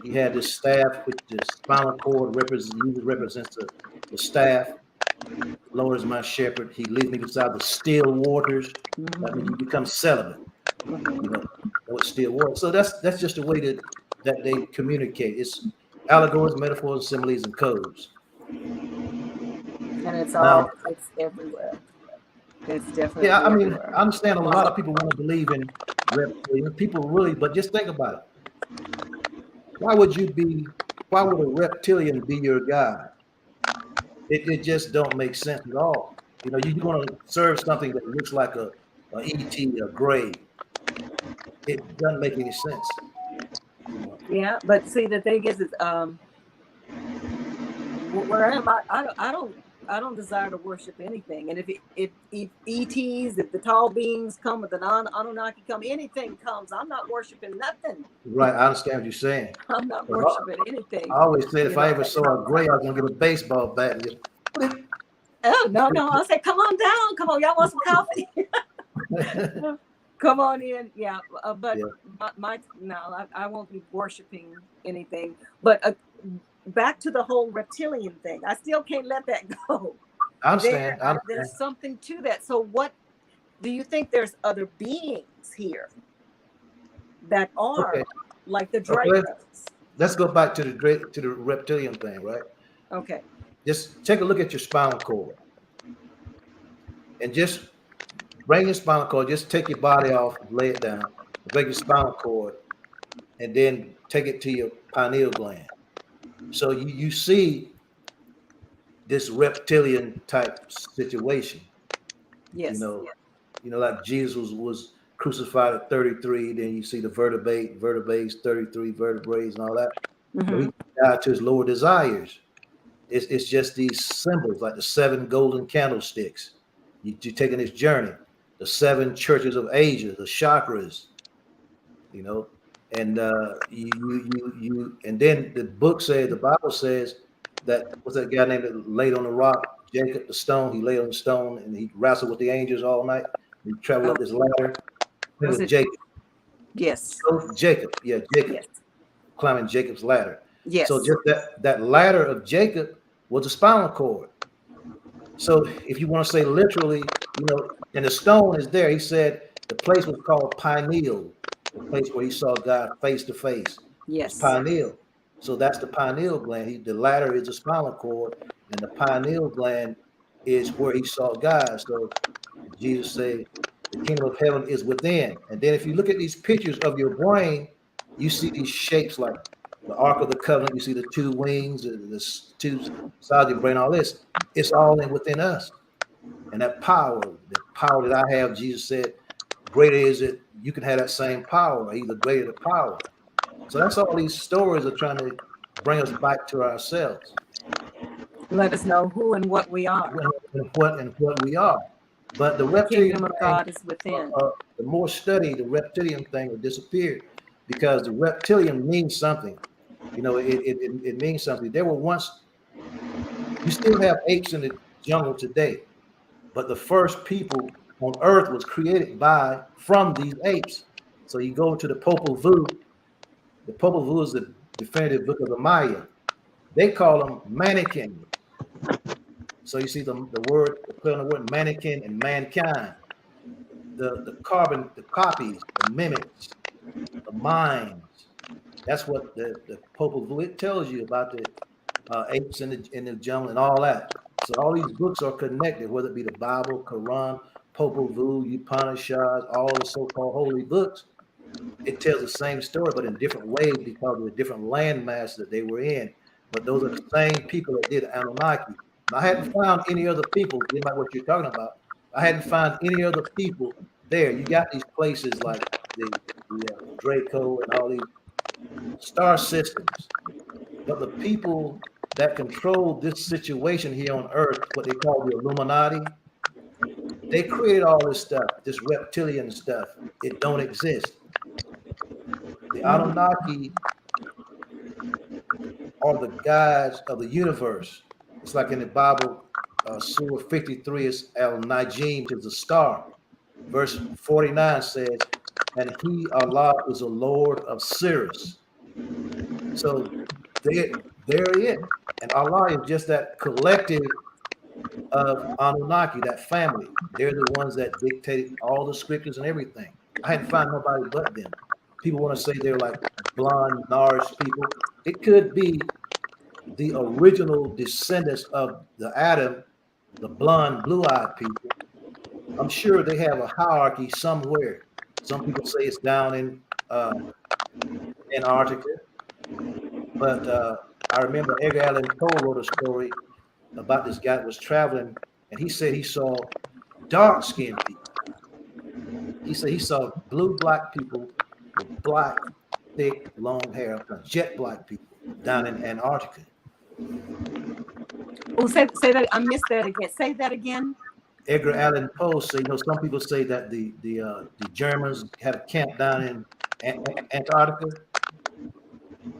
S4: he had this staff, which the spinal cord represents the staff. Lord is my shepherd. He leads me beside the still waters. That means you become celibate. You know, what still water. So that's just the way that they communicate. It's allegories, metaphors, similes, and codes.
S3: And it's
S4: Now,
S3: everywhere. It's definitely
S4: yeah, I mean,
S3: everywhere.
S4: I understand a lot of people want to believe in reptilians. People really, but just think about it. Why would a reptilian be your God? It just don't make sense at all. You know, you're going to serve something that looks like a ET, a grave. It doesn't make any sense. You know?
S3: Yeah, but see, the thing is where am I? I don't I don't desire to worship anything. And if ETs, if the tall beings come, if the Anunnaki come, anything comes, I'm not worshing nothing.
S4: Right, I understand what you're saying.
S3: I'm not
S4: But
S3: worshiping anything.
S4: I always said if
S3: You
S4: I
S3: know,
S4: ever saw a gray, I was gonna get a baseball bat and just put it.
S3: oh no! I say, come on down, come on, y'all want some coffee? Come on in, yeah. But
S4: Yeah.
S3: no, I won't be worshiping anything. But back to the whole reptilian thing, I still can't let that go.
S4: I understand.
S3: There's something to that. So, what do you think? There's other beings here that are like the Dracos.
S4: Let's go back to the reptilian thing, right?
S3: Okay.
S4: Just take a look at your spinal cord, and just bring your spinal cord. Just take your body off, lay it down, break your spinal cord, and then take it to your pineal gland. So you see this reptilian type situation.
S3: Yes.
S4: You know, like Jesus was crucified at 33. Then you see the vertebrae, 33 vertebrae, and all that.
S3: Mm-hmm.
S4: He died to his lower desires. It's just these symbols, like the 7 golden candlesticks. You're taking this journey. The 7 churches of Asia, the chakras, you know, and you and then the Bible says that what's that guy named that laid on the rock, Jacob, the stone. He lay on the stone and he wrestled with the angels all night. He traveled up this ladder. It was Jacob.
S3: Yes.
S4: So Jacob, Jacob, yes. Climbing Jacob's ladder.
S3: Yes.
S4: So just that ladder of Jacob was a spinal cord. So if you want to say literally, you know, and the stone is there. He said the place was called Pineal, the place where he saw God face to face.
S3: Yes.
S4: Pineal. So that's the pineal gland. The ladder is the spinal cord, and the pineal gland is where he saw God. So Jesus said, the kingdom of heaven is within. And then if you look at these pictures of your brain, you see these shapes like the Ark of the Covenant. You see the 2 wings, the 2 sides of your brain, all this. It's all within us. And that power, the power that I have, Jesus said, greater is it. You can have that same power, or either greater the power. So that's all these stories are trying to bring us back to ourselves.
S3: Let us know who and what we are.
S4: And what we are. But the reptilian
S3: kingdom of God is within.
S4: The more study, the reptilian thing will disappear, because the reptilian means something. You know, it means something. There were once, you still have apes in the jungle today, but the first people on earth was created from these apes. So you go to the Popol Vuh. The Popol Vuh is the definitive book of the Maya. They call them mannequin. So you see the word, the play on the word mannequin and mankind. The copies, the mimics, the minds. That's what the Popol Vuh, it tells you about the apes in the jungle and all that. So all these books are connected, whether it be the Bible, Quran, Popol Vuh, Upanishads, all the so-called holy books. It tells the same story, but in different ways because of the different landmass that they were in. But those are the same people that did Anunnaki. I hadn't found any other people, about what you're talking about. I hadn't found any other people there. You got these places like the Draco and all these star systems. But the people that control this situation here on Earth, what they call the Illuminati, they created all this stuff, this reptilian stuff. It don't exist. The Anunnaki are the guides of the universe. It's like in the Bible, Surah 53 is Al-Najim, is the star. Verse 49 says, and he, Allah, is a Lord of Sirius. So they're it. And Allah is just that collective of Anunnaki, that family. They're the ones that dictated all the scriptures and everything. I hadn't found nobody but them. People want to say they're like blonde, nourished people. It could be the original descendants of the Adam, the blonde, blue-eyed people. I'm sure they have a hierarchy somewhere. Some people say it's down in Antarctica. But I remember Edgar Allan Poe wrote a story about this guy that was traveling, and he said he saw dark-skinned people. He said he saw blue-black people with black, thick, long hair, jet black people down in Antarctica.
S3: Oh, say that. I missed that again. Say that again.
S4: Edgar Allan Poe say, some people say that the Germans had a camp down in Antarctica.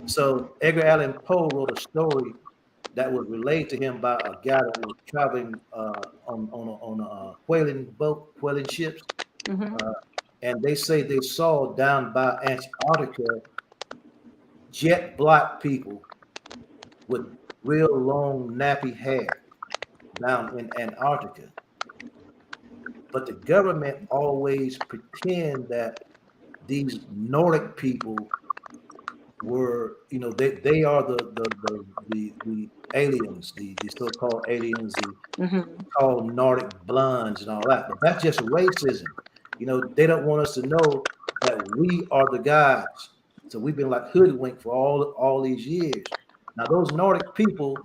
S4: So Edgar Allan Poe wrote a story that was relayed to him by a guy that was traveling on a whaling ships,
S3: Mm-hmm.
S4: and they say they saw down by Antarctica jet black people with real long nappy hair down in Antarctica. But the government always pretend that these Nordic people were, they are the aliens, the so-called aliens, the
S3: Mm-hmm.
S4: called Nordic blondes and all that. But that's just racism. They don't want us to know that we are the guys. So we've been like hoodwinked for all these years. Now those Nordic people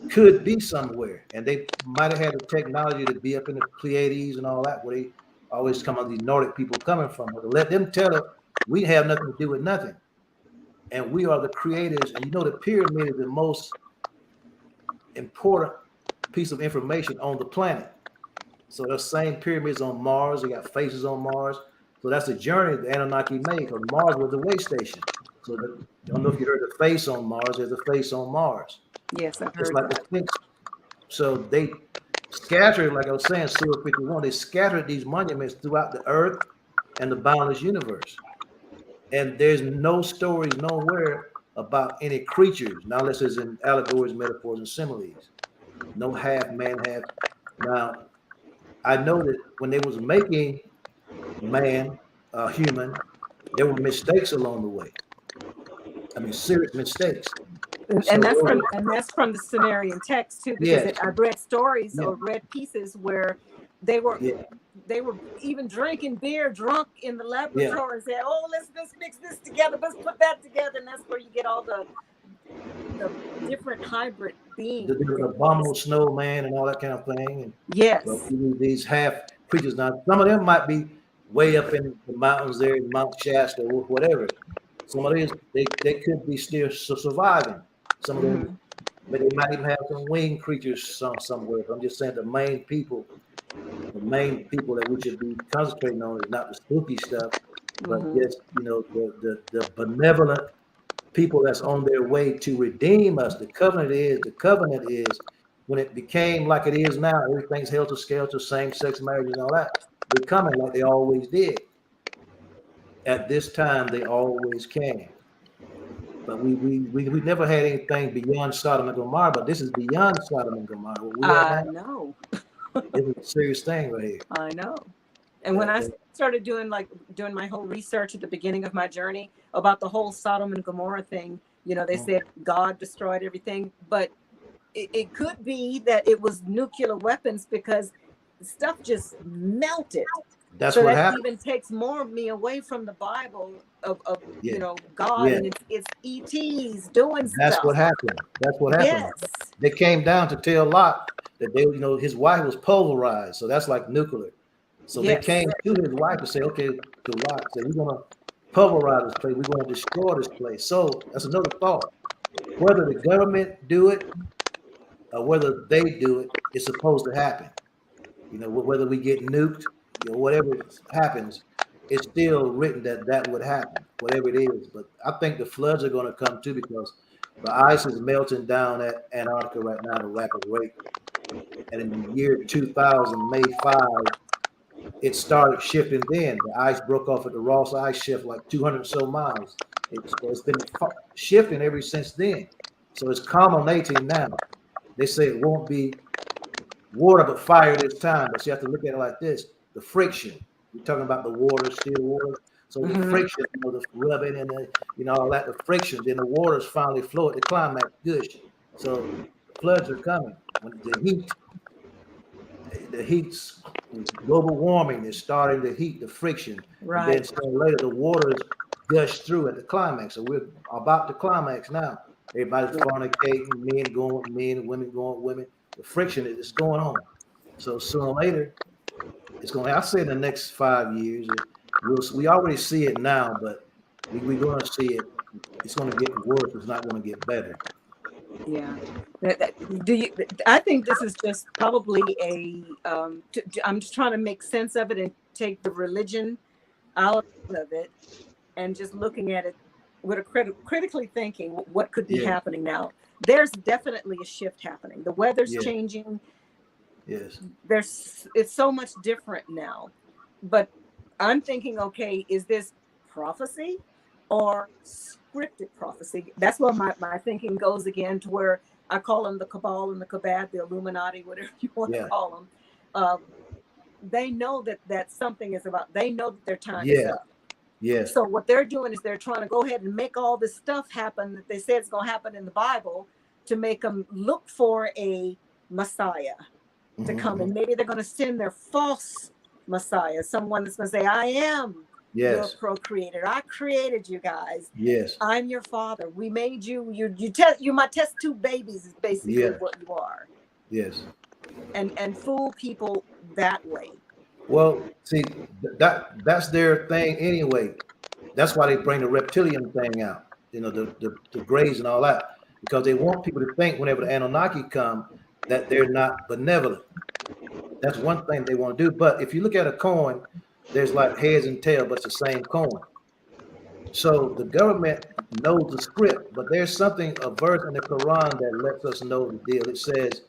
S4: could be somewhere, and they might have had the technology to be up in the Pleiades and all that, where they always come on these Nordic people coming from. But to let them tell it, we have nothing to do with nothing, and we are the creators. And the pyramid is the most important piece of information on the planet. So the same pyramids on Mars, they got faces on Mars. So that's the journey the Anunnaki made, because Mars was the way station. So I don't know if you heard the face on Mars. There's a face on Mars.
S3: Yes, I've
S4: It's
S3: heard
S4: like
S3: that.
S4: the Sphinx. So they scattered, like I was saying, Surah 51, they scattered these monuments throughout the earth and the boundless universe. And there's no stories nowhere about any creatures, not unless it's in allegories, metaphors, and similes. No half man, half. Now, I know that when they was making man, human, there were mistakes along the way. I mean, serious mistakes.
S3: And
S4: So,
S3: that's from the Sumerian text too, because
S4: yeah,
S3: I've read stories
S4: yeah,
S3: or read pieces where they were
S4: yeah,
S3: even drinking beer drunk in the
S4: yeah.
S3: laboratory and said, "Oh, let's mix this together, let's put that together," and that's where you get all the different hybrid beings.
S4: The abominable snowman and all that kind of thing. And but
S3: Yes,
S4: these half creatures, now some of them might be way up in the mountains there, in Mount Shasta or whatever. Some of these they could be still surviving. Some of them,
S3: mm-hmm.
S4: but they might even have some winged creatures somewhere. But I'm just saying the main people that we should be concentrating on is not the spooky stuff, but
S3: Mm-hmm.
S4: just the benevolent people that's on their way to redeem us. The covenant is when it became like it is now, everything's helter skelter, same-sex marriage and all that. They're coming like they always did. At this time, they always can. But we never had anything beyond Sodom and Gomorrah, but this is beyond Sodom and Gomorrah. What we at
S3: I
S4: now,
S3: know,
S4: this is a serious thing right here.
S3: I know. And when I started doing my whole research at the beginning of my journey about the whole Sodom and Gomorrah thing, they said God destroyed everything, but it could be that it was nuclear weapons, because stuff just melted.
S4: That's
S3: So
S4: what
S3: that
S4: happened.
S3: even takes more of me away from the Bible of
S4: Yeah.
S3: God,
S4: Yeah.
S3: and it's ETs doing
S4: That's
S3: stuff.
S4: what happened. That's what happened.
S3: Yes.
S4: They came down to tell Lot that his wife was pulverized. So that's like nuclear. So they
S3: Yes.
S4: came to his wife to say, okay, to Lot, say, we're going to pulverize this place. We're going to destroy this place. So that's another thought. Whether the government do it or whether they do it, it's supposed to happen. Whether we get nuked, whatever happens, it's still written that would happen, whatever it is. But I think the floods are going to come too, because the ice is melting down at Antarctica right now at a rapid rate. And in the year 2000, May 5, it started shifting then. The ice broke off at the Ross Ice Shelf like 200 or so miles. It's been shifting ever since then. So it's culminating now. They say it won't be water but fire this time, but you have to look at it like this: the friction. We're talking about the water, still water. So the friction, the rubbing and all that, the friction, then the waters finally flow at the climax. Good. So floods are coming. When the heat's global warming is starting to heat the friction.
S3: Right.
S4: And then later the waters gush through at the climax. So we're about to climax now. Everybody's fornicating, men going with men, women going with women. The friction is going on. So sooner or later, it's going to, I say in the next 5 years, we already see it now, but we're going to see it. It's going to get worse. It's not going to get better.
S3: Yeah. Do you? I think this is just probably a. I'm just trying to make sense of it and take the religion out of it, and just looking at it with a critically thinking what could be
S4: Yeah.
S3: happening now. There's definitely a shift happening. The weather's
S4: Yeah.
S3: changing.
S4: Yes.
S3: It's so much different now. But I'm thinking, okay, is this prophecy or scripted prophecy? That's where my thinking goes again, to where I call them the cabal and the kabad, the Illuminati, whatever you want to
S4: Yeah.
S3: call them. They know that something is about, they know that their time is
S4: Yes.
S3: up.
S4: Yes.
S3: So what they're doing is they're trying to go ahead and make all this stuff happen that they say it's going to happen in the Bible, to make them look for a Messiah to come. And maybe they're going to send their false Messiah, someone that's going to say, I am your
S4: Yes.
S3: procreator. I created you guys.
S4: Yes.
S3: I'm your father. We made you. You my test tube babies is basically
S4: Yeah.
S3: what you are.
S4: Yes.
S3: And fool people that way.
S4: Well, see, that's their thing anyway. That's why they bring the reptilian thing out, the grays and all that, because they want people to think whenever the Anunnaki come that they're not benevolent. That's one thing they want to do. But if you look at a coin, there's like heads and tails, but it's the same coin. So the government knows the script, but there's something, a verse in the Quran that lets us know the deal. It says,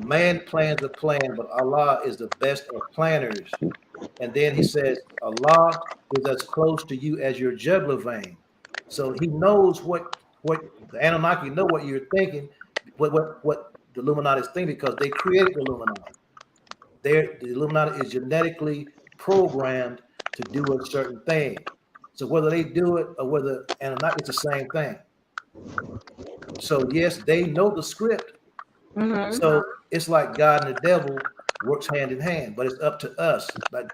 S4: man plans a plan, but Allah is the best of planners. And then he says, Allah is as close to you as your jugular vein. So he knows what the Anunnaki know what you're thinking, what the Illuminati is thinking, because they created the Illuminati. The Illuminati is genetically programmed to do a certain thing. So whether they do it or whether Anunnaki, it's the same thing. So yes, they know the script.
S3: Mm-hmm.
S4: So it's like God and the devil works hand in hand, but it's up to us.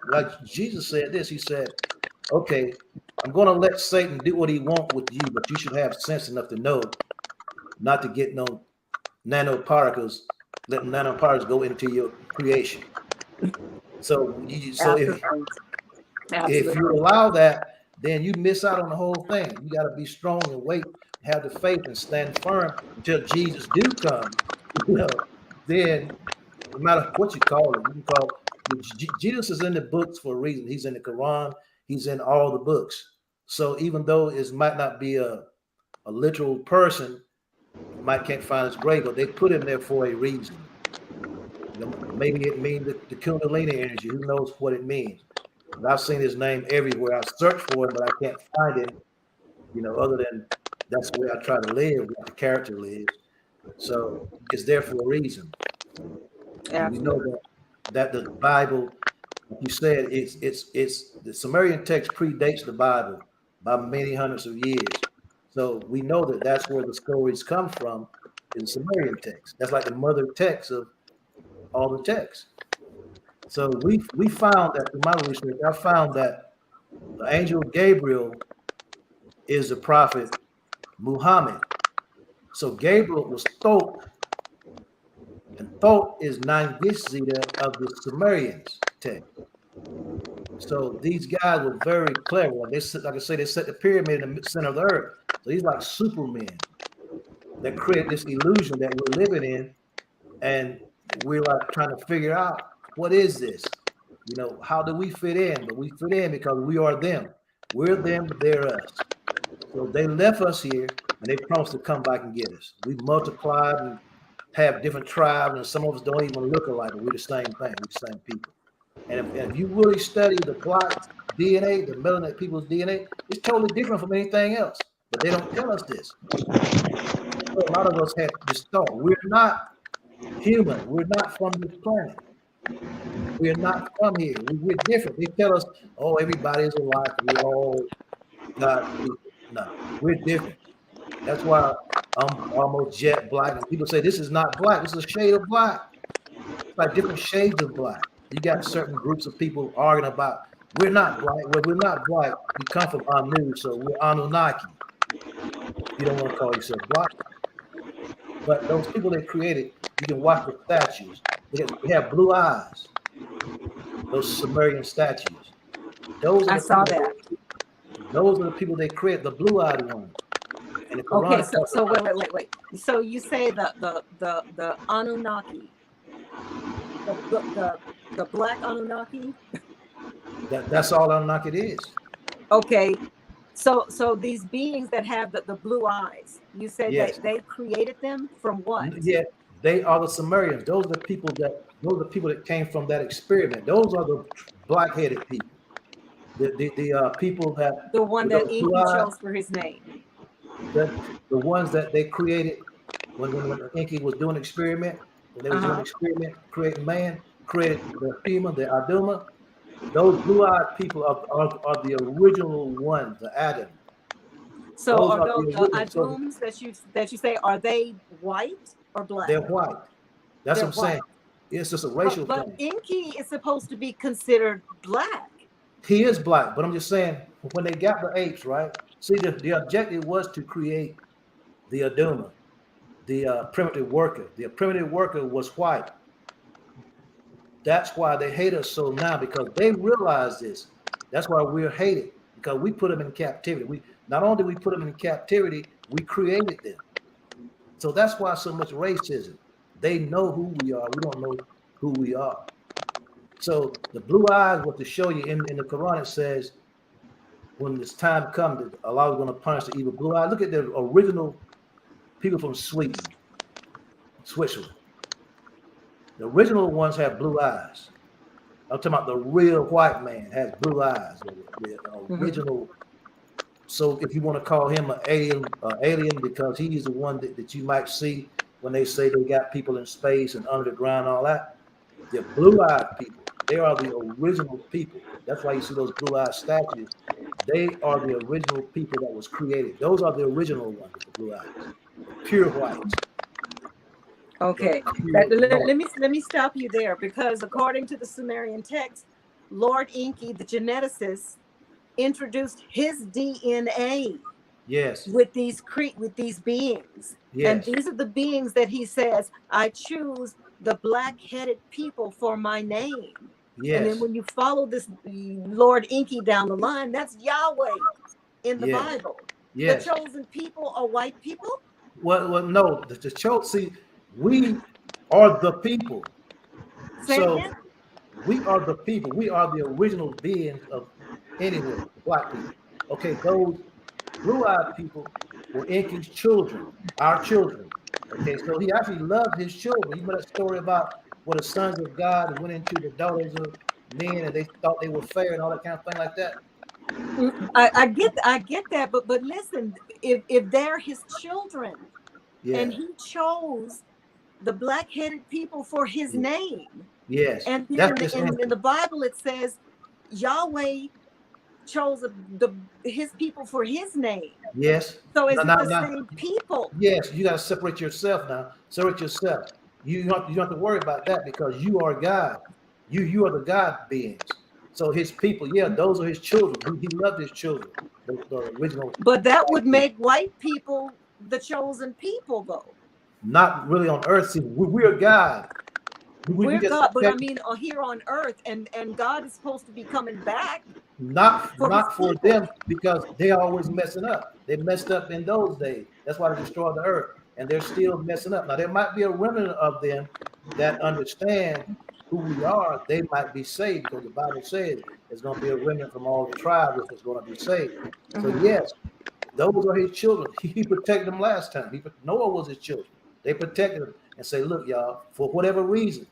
S4: Like Jesus said this, he said, okay, I'm going to let Satan do what he wants with you, but you should have sense enough to know not to get no nanoparticles, let nanoparticles go into your creation. So if you allow that, then you miss out on the whole thing. You got to be strong and wait, have the faith and stand firm until Jesus do come. Then no matter what you call it, you can call it, Jesus is in the books for a reason. He's in the Quran. He's in all the books. So even though it might not be a literal person, you might can't find his grave, but they put him there for a reason. Maybe it means the Kundalini energy. Who knows what it means? But I've seen his name everywhere. I search for him, but I can't find him. Other than that's the way I try to live, like the character lives. So it's there for a reason. And we know that the Bible, like you said, it's the Sumerian text predates the Bible by many hundreds of years. So we know that that's where the stories come from, in the Sumerian text. That's like the mother text of all the texts. So we found that through my research, I found that the angel Gabriel is the prophet Muhammad. So Gabriel was Thoth, and Thoth is Nangishzida of the Sumerians text. So these guys were very clever. Like I say, they set the pyramid in the center of the earth. So he's like Superman that create this illusion that we're living in, and we're like trying to figure out what is this? How do we fit in? But we fit in because we are them. We're them, they're us. So they left us here, and they promised to come back and get us. We multiplied and have different tribes, and some of us don't even look alike, but we're the same thing. We're the same people. And if you really study the black DNA, the melanated people's DNA, it's totally different from anything else. But they don't tell us this. So a lot of us have this thought. We're not human. We're not from this planet. We're not from here. We're different. They tell us, oh, everybody's alike. We're all not. No, we're different. That's why I'm almost jet black. And people say, this is not black. This is a shade of black. It's like different shades of black. You got certain groups of people arguing about, we're not black. Well, we're not black. We come from Anu, so we're Anunnaki. You don't want to call yourself black. But those people they created, you can watch the statues. They have blue eyes. Those Sumerian statues. Those are the people they create, the blue-eyed ones. And the
S3: Okay,
S4: Quran talks
S3: so
S4: about
S3: wait. So you say the Anunnaki, the black Anunnaki.
S4: that's all Anunnaki it is.
S3: Okay, so these beings that have the blue eyes, you said
S4: Yes.
S3: that they created them from what?
S4: Yeah, they are the Sumerians. Those are the people that came from that experiment. Those are the black-headed people. The people that
S3: The one
S4: with
S3: that
S4: those blue
S3: Inky
S4: eyes,
S3: chose for his name.
S4: the ones that they created when Enki was doing experiment, when they was doing experiment creating man, created the human, the Aduma. Those blue-eyed people are the original ones, the Adam.
S3: So
S4: Those
S3: are
S4: are
S3: those
S4: the
S3: the
S4: original. So
S3: Adums that you say, are they white or black?
S4: they're white. That's
S3: They're
S4: what I'm saying.
S3: white.
S4: It's just a racial
S3: But
S4: thing.
S3: Inky is supposed to be considered black.
S4: He is black, but I'm just saying when they got the apes, right? See, the objective was to create the Aduma, the primitive worker. The primitive worker was white. That's why they hate us so now because they realize this. That's why we're hated because we put them in captivity. We not only did we put them in captivity, we created them. So that's why so much racism. They know who we are. We don't know who we are. So the blue eyes was to show you in the Quran. It says when this time comes that Allah is going to punish the evil blue eyes. Look at the original people from Sweden, Switzerland. The original ones have blue eyes. I'm talking about the real white man has blue eyes. The original. So if you want to call him an alien because he is the one that you might see when they say they got people in space and under the ground and all that. The blue-eyed people, they are the original people. That's why you see those blue-eyed statues. They are the original people that was created. Those are the original ones with the blue eyes, the pure whites.
S3: Okay, let me stop you there because according to the Sumerian text, Lord Enki, the geneticist, introduced his DNA
S4: Yes.
S3: with these beings, and
S4: Yes.
S3: these are the beings that he says, I choose the black-headed people for my name. And then
S4: Yes.
S3: when you follow this Lord Enki down the line, that's Yahweh in the
S4: Yes.
S3: Bible.
S4: Yes.
S3: The chosen people are white people.
S4: Well, no. The chosen. See, we are the people.
S3: Say it
S4: So
S3: again.
S4: we are the people. We are the original beings of anywhere, black people. Okay, those blue-eyed people were Enki's children, our children. Okay, so he actually loved his children. You know that story about where the sons of God went into the daughters of men and they thought they were fair and all that kind of thing like that.
S3: I get that, but listen, if they're his children, and
S4: Yeah.
S3: he chose the black-headed people for his
S4: Yeah.
S3: name,
S4: Yes.
S3: and then
S4: That's just
S3: in the Bible it says Yahweh chose his people for his name.
S4: yes.
S3: So is
S4: Now,
S3: it
S4: now,
S3: the
S4: now,
S3: same people?
S4: yes, you got to separate yourself now. Separate yourself. You don't have to worry about that because you are God. You are the God beings. So his people, yeah, those are his children. He loved his children, the original.
S3: But that would make white people the chosen people, though.
S4: Not really on earth. See, we are God. We
S3: We're
S4: just
S3: God, but I
S4: protect,
S3: mean, here on earth, and God is supposed to be coming back for his
S4: not for
S3: people.
S4: them because they always messing up. They messed up in those days. That's why they destroyed the earth, and they're still messing up. Now there might be a remnant of them that understand who we are. They might be saved because the Bible says there's going to be a remnant from all the tribes that's going to be saved. So yes, those are his children. He protected them last time. Noah was his children. They protected him and say, look, y'all, for whatever reason.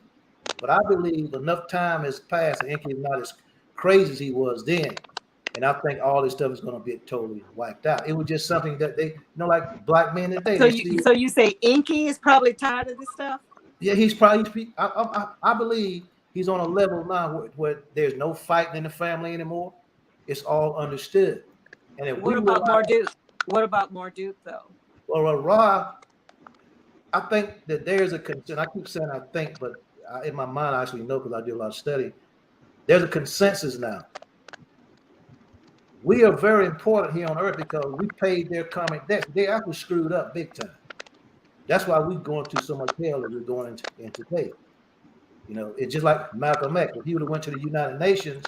S4: But I believe enough time has passed and Enki is not as crazy as he was then. And I think all this stuff is going to get totally wiped out. It was just something that they, like black men today, they still.
S3: So you say Inky is probably tired of this stuff?
S4: Yeah, he's probably. I believe he's on a level now where there's no fighting in the family anymore. It's all understood. And if we
S3: What about
S4: realize,
S3: Marduk? What about Marduk, though?
S4: or Ra, I think that there's a concern. I keep saying I think, but in my mind I actually know because I do a lot of study. There's a consensus now. We are very important here on earth because we paid their karmic debts. They actually screwed up big time. That's why we're going through so much hell that we're going into today. You know, it's just like Malcolm X. If he would have went to the United Nations,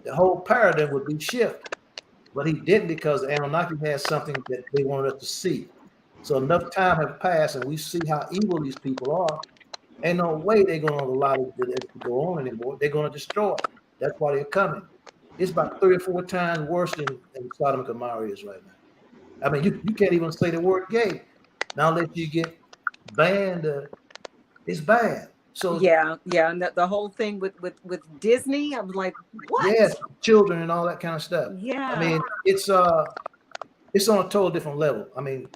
S4: the whole paradigm would be shifted. but he didn't because the Anunnaki had something that they wanted us to see. So enough time have passed, and we see how evil these people are. Ain't no way they're going to allow it to go on anymore. They're going to destroy it. That's why they're coming. It's about 3 or 4 times worse than Sodom and Gomorrah is right now. I mean, you can't even say the word gay. Now unless you get banned, it's bad. So
S3: yeah, and the whole thing with Disney, I was like, what?
S4: yeah, children and all that kind of stuff.
S3: Yeah.
S4: I mean, it's on a total different level. I mean,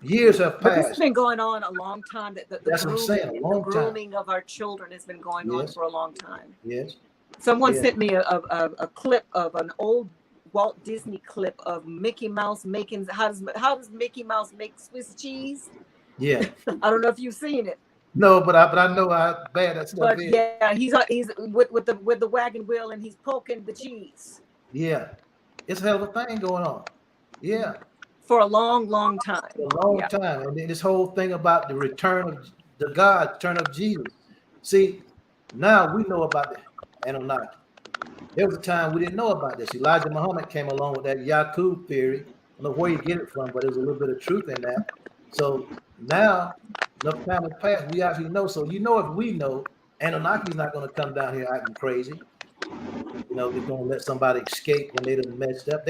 S4: years have
S3: But this has
S4: passed.
S3: been going on a long time.
S4: That's what I'm saying, a long
S3: the grooming of our children has been going on
S4: Yes.
S3: for a long time.
S4: Yes.
S3: Someone
S4: Yeah.
S3: sent me a clip of an old Walt Disney clip of Mickey Mouse making how does Mickey Mouse make Swiss cheese?
S4: Yeah.
S3: I don't know if you've seen it.
S4: No, but I know how bad that stuff
S3: But
S4: is.
S3: yeah, he's with the wagon wheel and he's poking the cheese
S4: Yeah. It's a hell of a thing going on. Yeah.
S3: for a long time.
S4: A long time. And then this whole thing about the return of the God, return of Jesus. See, now we know about the Anunnaki. There was a time we didn't know about this. Elijah Muhammad came along with that Yakub theory. I don't know where you get it from, but there's a little bit of truth in that. So now, enough time has passed, we actually know. So if we know, Anunnaki's not going to come down here acting crazy. They're going to let somebody escape when they done messed up.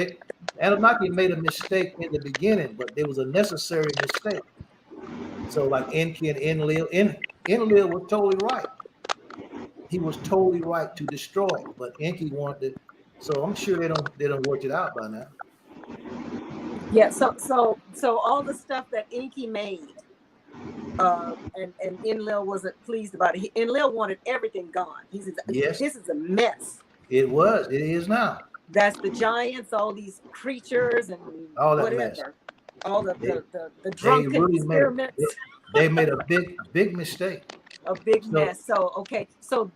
S4: Anunnaki made a mistake in the beginning, but it was a necessary mistake. So like Enki and Enlil, Enlil was totally right. He was totally right to destroy it, but Enki wanted it. So I'm sure they don't work it out by now.
S3: Yeah. So all the stuff that Enki made, and Enlil wasn't pleased about it. Enlil wanted everything gone. He said,
S4: Yes.
S3: This is a mess.
S4: It is now.
S3: That's the giants, all these creatures, and
S4: All that
S3: whatever.
S4: mess.
S3: All the drunken
S4: really
S3: experiments.
S4: They made a big mistake.
S3: A big mess. So okay. So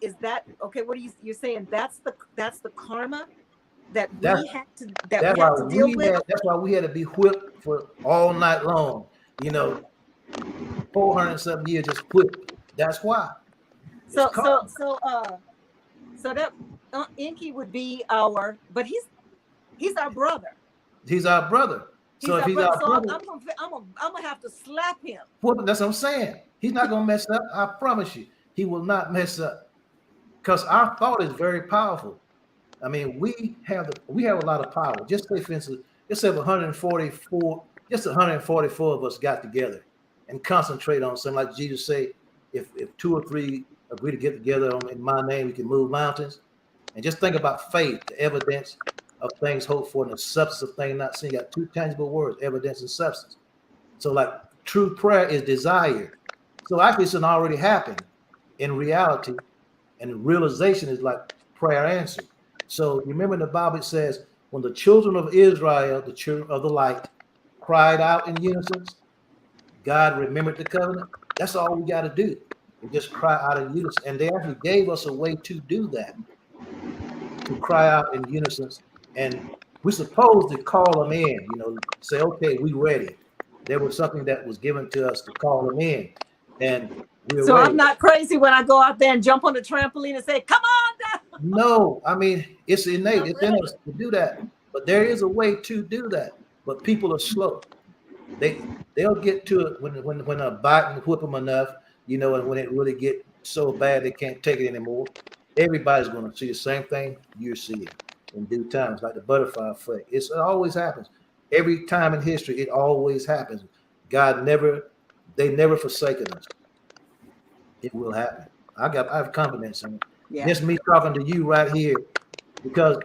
S3: is that okay? What are you're saying? That's the karma that we had to deal with.
S4: That's why we had to be whipped for all night long. 400 something years just whipped. That's why.
S3: So that Enki would be but he's our brother.
S4: He's our brother. So if he's our brother,
S3: I'm gonna have to slap him.
S4: Well, that's what I'm saying. He's not gonna mess up. I promise you, he will not mess up. Because our thought is very powerful. I mean, we have a lot of power. Just say, for instance, let's say 144 of us got together and concentrate on something like Jesus say, if 2 or 3 agree to get together in my name, we can move mountains. And just think about faith, the evidence of things hoped for and the substance of things not seen. You got 2 tangible words, evidence and substance. So like true prayer is desired. So actually it's already happened in reality, and realization is like prayer answered. So remember in the Bible it says, when the children of Israel, the children of the light, cried out in unison, God remembered the covenant. That's all we got to do. We just cry out in unison. And they actually gave us a way to do that, to cry out in unison. And we're supposed to call them in, say, okay, we ready. There was something that was given to us to call them in. And we're
S3: so
S4: ready.
S3: I'm not crazy when I go out there and jump on the trampoline and say, come on down.
S4: No, I mean, it's innate. It's in us to do that. But there is a way to do that. But people are slow. They'll get to it when a bite and whip them enough, and when it really get so bad they can't take it anymore. Everybody's going to see the same thing you're seeing in due time. It's like the butterfly effect. It always happens. Every time in history, it always happens. They never forsaken us. It will happen. I have confidence in it.
S3: Yeah.
S4: Just me talking to you right here, because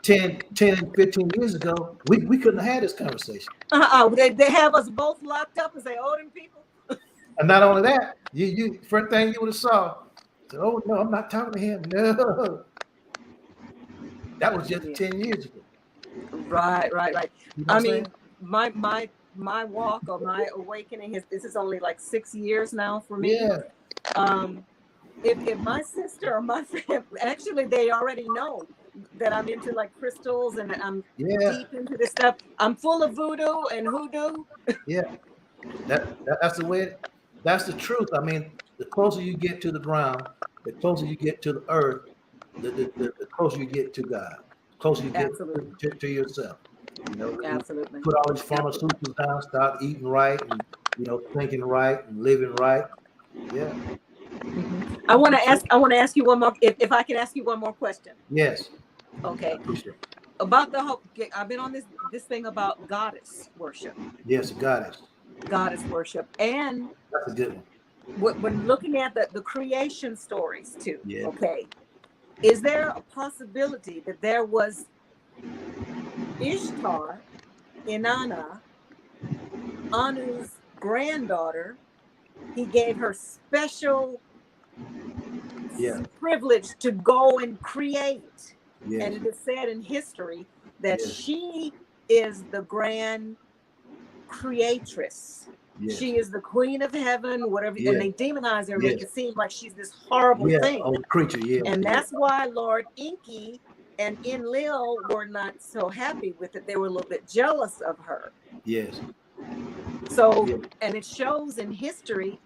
S4: 10 and 15 years ago, we couldn't have had this conversation.
S3: They have us both locked up and say, oh, them people.
S4: And not only that, you first thing you would have saw, said, oh no, I'm not talking to him. No. That was just 10 years ago.
S3: Right.
S4: You know
S3: I mean, my walk or my awakening this is only like 6 years now for me.
S4: Yeah.
S3: If my sister or my friend, actually they already know that I'm into like crystals and I'm deep into this stuff. I'm full of voodoo and hoodoo.
S4: Yeah. That's the way that's the truth. I mean, the closer you get to the ground, the closer you get to the earth, the closer you get to God. The closer you get
S3: Absolutely.
S4: to yourself. You know, you
S3: Absolutely.
S4: put all these pharmaceuticals down, start eating right, and thinking right and living right. Yeah.
S3: I want to ask you one more, if I can ask you one more question.
S4: Yes.
S3: Okay.
S4: I appreciate it.
S3: About the whole, I've been on this thing about goddess worship.
S4: Yes, goddess.
S3: Goddess worship. And
S4: That's a good one.
S3: when looking at the creation stories too,
S4: Yeah.
S3: okay, is there a possibility that there was Ishtar, Inanna, Anu's granddaughter? He gave her special privilege to go and create.
S4: Yes.
S3: And it is said in history that
S4: Yes.
S3: she is the grand creatress.
S4: Yes.
S3: She is the queen of heaven, whatever.
S4: Yes.
S3: And they demonize her and
S4: Yes.
S3: make it seem like she's this horrible thing.
S4: Old creature. Yeah.
S3: And that's why Lord Enki and Enlil were not so happy with it. They were a little bit jealous of her.
S4: Yes.
S3: So, and it shows in history,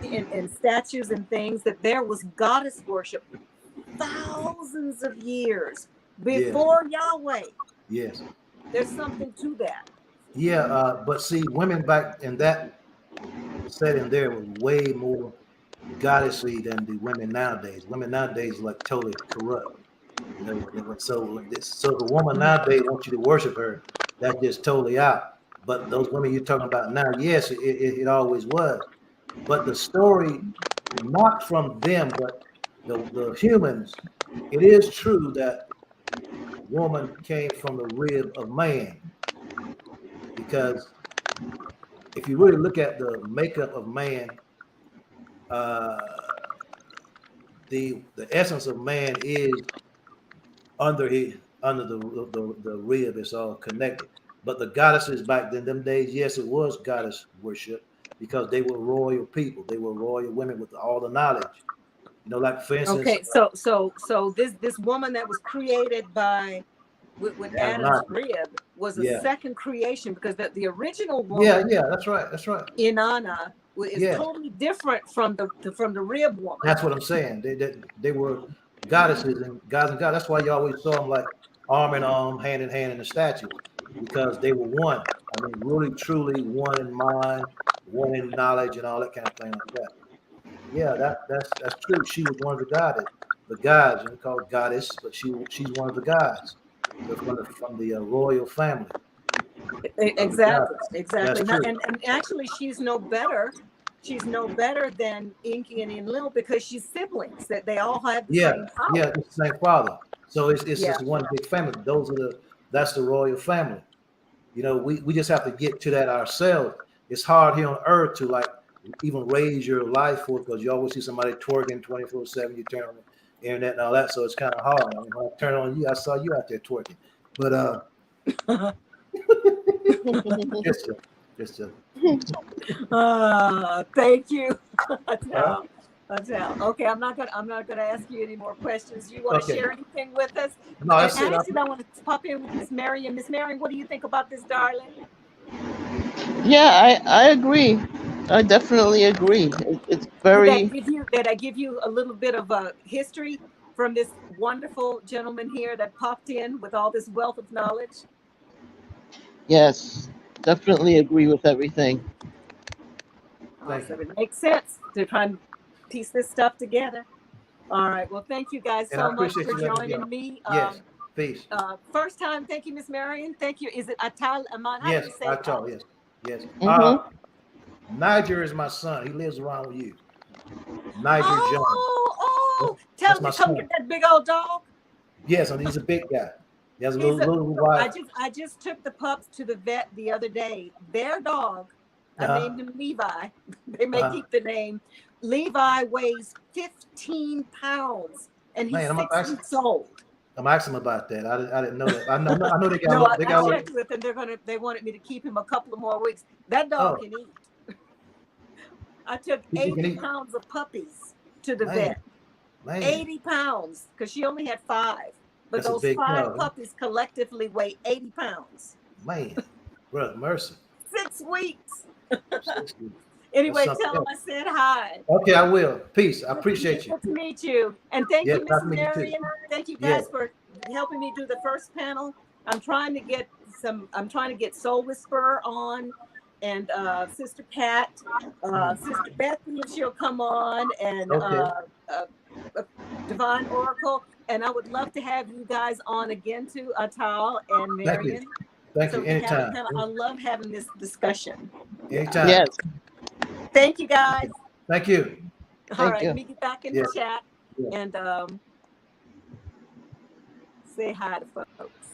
S3: in statues and things, that there was goddess worship thousands of years before Yahweh.
S4: Yes.
S3: There's something to that.
S4: Yeah, but see, women back in that setting there was way more goddessy than the women nowadays. Women nowadays are like totally corrupt. So the woman nowadays wants you to worship her. That's just totally out. But those women you're talking about now, yes, it always was. But the story, not from them, but the humans, it is true that woman came from the rib of man. Because if you really look at the makeup of man, the essence of man is under the rib. It's all connected. But the goddesses back then, them days, yes, it was goddess worship because they were royal people. They were royal women with all the knowledge. Like for instance.
S3: Okay, so this woman that was created by with Adam's rib was a second creation, because the original woman.
S4: Yeah, that's right.
S3: Inanna is totally different from the rib woman.
S4: That's what I'm saying. They were goddesses and gods and God. That's why you always saw them like arm in arm, hand in hand in the statue, because they were one. I mean, really, truly one in mind, one in knowledge, and all that kind of thing like that. Yeah, that's true. She was one of the gods, and we call it goddess, but she's one of the gods. From the royal family.
S3: Exactly. And actually, she's no better. She's no better than Enki and Enlil because she's siblings. That they all have the same power.
S4: Yeah, it's the same father. So it's just one big family. That's the royal family. We just have to get to that ourselves. It's hard here on earth to like even raise your life force, because you always see somebody twerking 24/7. You turn on the internet and all that, so it's kind of hard. I mean, when I turn on you, I saw you out there twerking. But
S3: thank you. Okay, I'm not gonna ask you any more questions. You want to share anything with us?
S4: No, that's it.
S3: Actually, I want to pop in with Miss Marion. Miss Marion, what do you think about this, darling?
S2: Yeah, I agree. I definitely agree. It's very.
S3: Did I give you a little bit of a history from this wonderful gentleman here that popped in with all this wealth of knowledge?
S2: Yes, definitely agree with everything.
S3: Awesome. It makes sense to try and piece this stuff together. All right. Well, thank you guys so much for joining me.
S4: Yes. Peace.
S3: First time. Thank you, Miss Marion. Thank you. Is it Atal Aman?
S4: Yes, Atal. Yes. Mm-hmm. Niger is my son. He lives around with you. Niger John.
S3: Oh! Tell me, come get that big old dog.
S4: Yes, and he's a big guy. He has a little white.
S3: I just took the pups to the vet the other day. Their dog, I named him Levi. They may keep the name. Levi weighs 15 pounds, and he's 6 weeks old.
S4: I'm asking him about that. I didn't know that. I know they got.
S3: No, I checked with them. They wanted me to keep him a couple of more weeks. That dog can eat. I took 80 pounds of puppies to the vet. 80 pounds, because she only had 5. But those 5 puppies collectively weigh 80 pounds.
S4: Man, brother, mercy.
S3: 6 weeks. Anyway, tell them I said hi.
S4: Okay, I will. Peace. I appreciate you.
S3: Good to meet you. And thank you, Miss Marion. Thank you guys for helping me do the first panel. I'm trying to get Soul Whisperer on, and Sister Pat, Sister Bethany, if she'll come on, and
S4: Okay.
S3: Divine Oracle. And I would love to have you guys on again too, Atal and
S4: Thank you.
S3: Marion.
S4: Thank
S3: So
S4: you.
S3: we can have a
S4: Anytime.
S3: panel. I love having this discussion.
S4: Anytime.
S2: Yes.
S3: Thank you guys.
S4: Thank you.
S3: All
S2: Thank
S3: right,
S2: you.
S3: let me get back in
S4: Yeah.
S3: the chat
S4: Yeah.
S3: and say hi to folks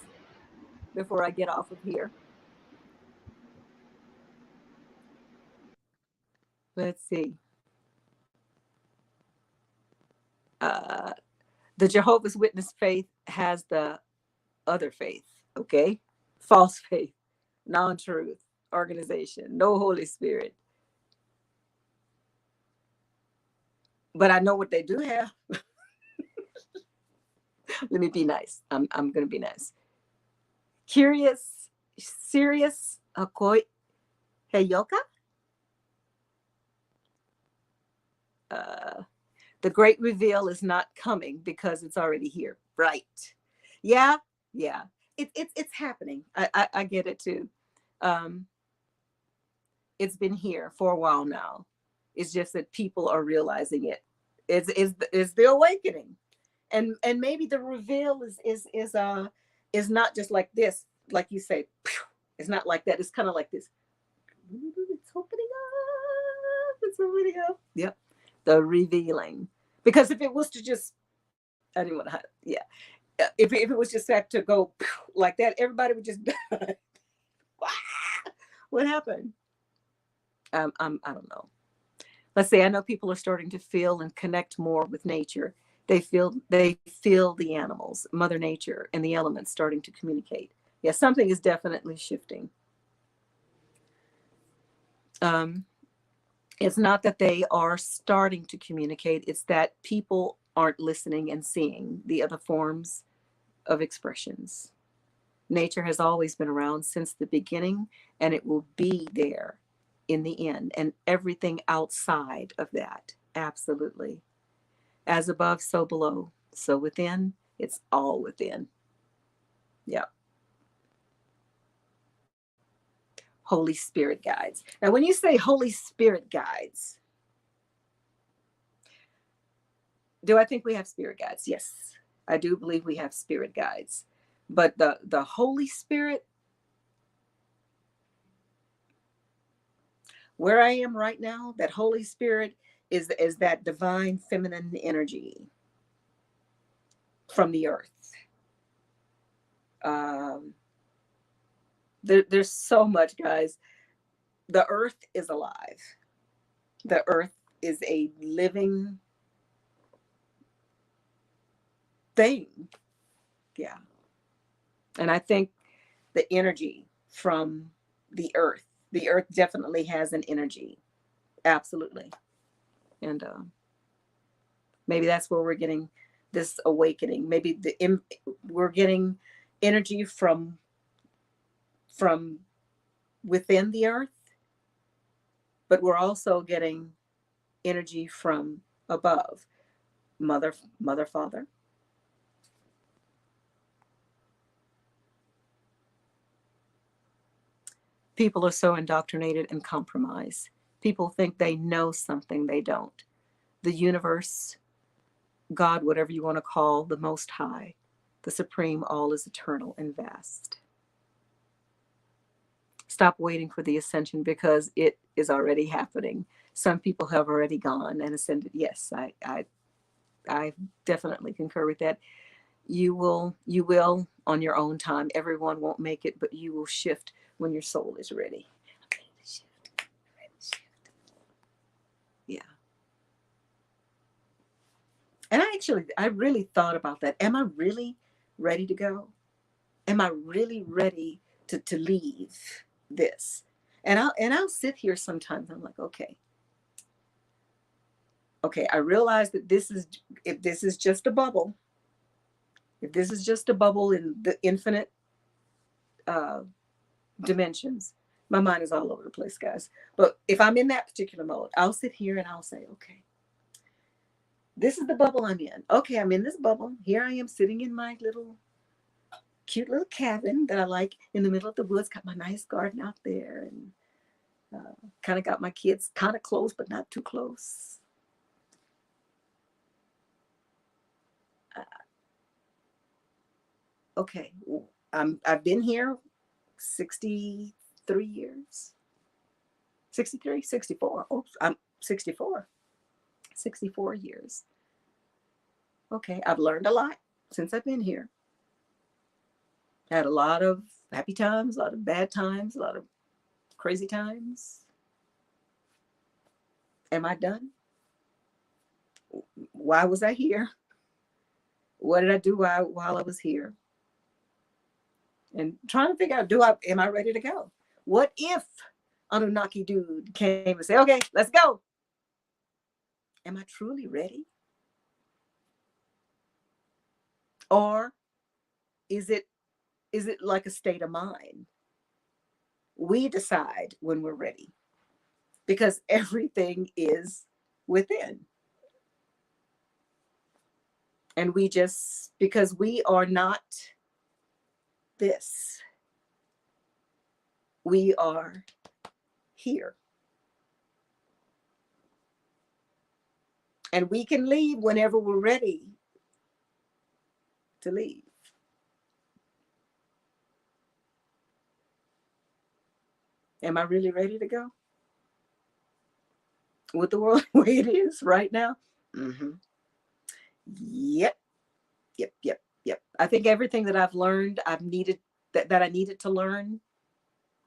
S3: before I get off of here. Let's see. The Jehovah's Witness faith has the other faith, okay? False faith, non-truth, organization, no Holy Spirit. But I know what they do have. Let me be nice. I'm going to be nice. Curious, serious, Akoi, Heyoka? The great reveal is not coming because it's already here. Right. Yeah. Yeah. It's happening. I get it too. It's been here for a while now. It's just that people are realizing it. It's the awakening. And maybe the reveal is not just like this, like you say, it's not like that. It's kind of like this. It's opening up. It's opening up. Yep. The revealing. Because if it was to just, I didn't want to, yeah. If it was just that to go like that, everybody would just die. What happened? I don't know. Let's say I know people are starting to feel and connect more with nature. They feel the animals, Mother Nature, and the elements starting to communicate. Yeah, something is definitely shifting. It's not that they are starting to communicate, it's that people aren't listening and seeing the other forms of expressions. Nature has always been around since the beginning, and it will be there in the end, and everything outside of that, absolutely. As above, so below, so within, it's all within. Yeah. Holy Spirit guides. Now, when you say Holy Spirit guides, do I think we have spirit guides? Yes, I do believe we have spirit guides. But the Holy Spirit, where I am right now, that Holy Spirit is that divine feminine energy from the earth. There's so much, guys. The earth is alive. The earth is a living thing. Yeah. And I think the energy from the earth definitely has an energy. Absolutely. And maybe that's where we're getting this awakening. Maybe we're getting energy from within the earth, but we're also getting energy from above. Mother, Father. People are so indoctrinated and compromised. People think they know something they don't. The universe, God, whatever you want to call the Most High, the Supreme, all is eternal and vast. Stop waiting for the ascension because it is already happening. Some people have already gone and ascended. Yes, I definitely concur with that. You will on your own time. Everyone won't make it, but you will shift when your soul is ready. Yeah. And I really thought about that. Am I really ready to go? Am I really ready to leave this? And I'll sit here sometimes. I'm like, okay, I realize that if this is just a bubble, if this is just a bubble in the infinite dimensions, my mind is all over the place, guys. But if I'm in that particular mode, I'll sit here and I'll say, okay, this is the bubble I'm in. Okay, I'm in this bubble. Here I am sitting in my little cute little cabin that I like in the middle of the woods. Got my nice garden out there, and kind of got my kids kind of close, but not too close. Okay, I've been here 63 years. 63, 64. Oh, I'm 64. 64 years. Okay, I've learned a lot since I've been here. Had a lot of happy times, a lot of bad times, a lot of crazy times. Am I done? Why was I here? What did I do while I was here? And trying to figure out, am I ready to go? What if Anunnaki dude came and said, okay, let's go? Am I truly ready? Or is it like a state of mind? We decide when we're ready, because everything is within. And because we are not this, we are here. And we can leave whenever we're ready to leave. Am I really ready to go? With the world the way it is right now? Mm-hmm. Yep. I think everything that I've learned, that I needed to learn,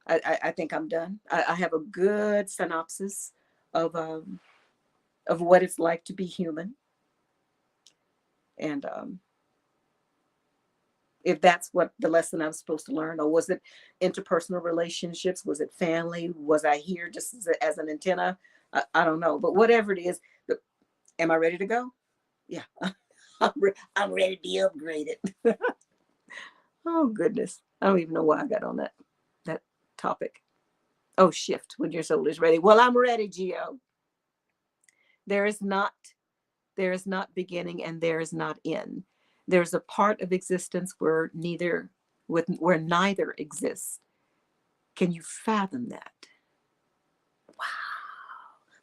S3: I think I'm done. I have a good synopsis of what it's like to be human. And if that's what the lesson I was supposed to learn, or was it interpersonal relationships? Was it family? Was I here just as an antenna? I don't know. But whatever it is, am I ready to go? Yeah. I'm ready to be upgraded. Oh, goodness. I don't even know why I got on that topic. Oh, shift when your soul is ready. Well, I'm ready, Geo. There is not beginning and there is not end. There's a part of existence where neither exists. Can you fathom that? Wow.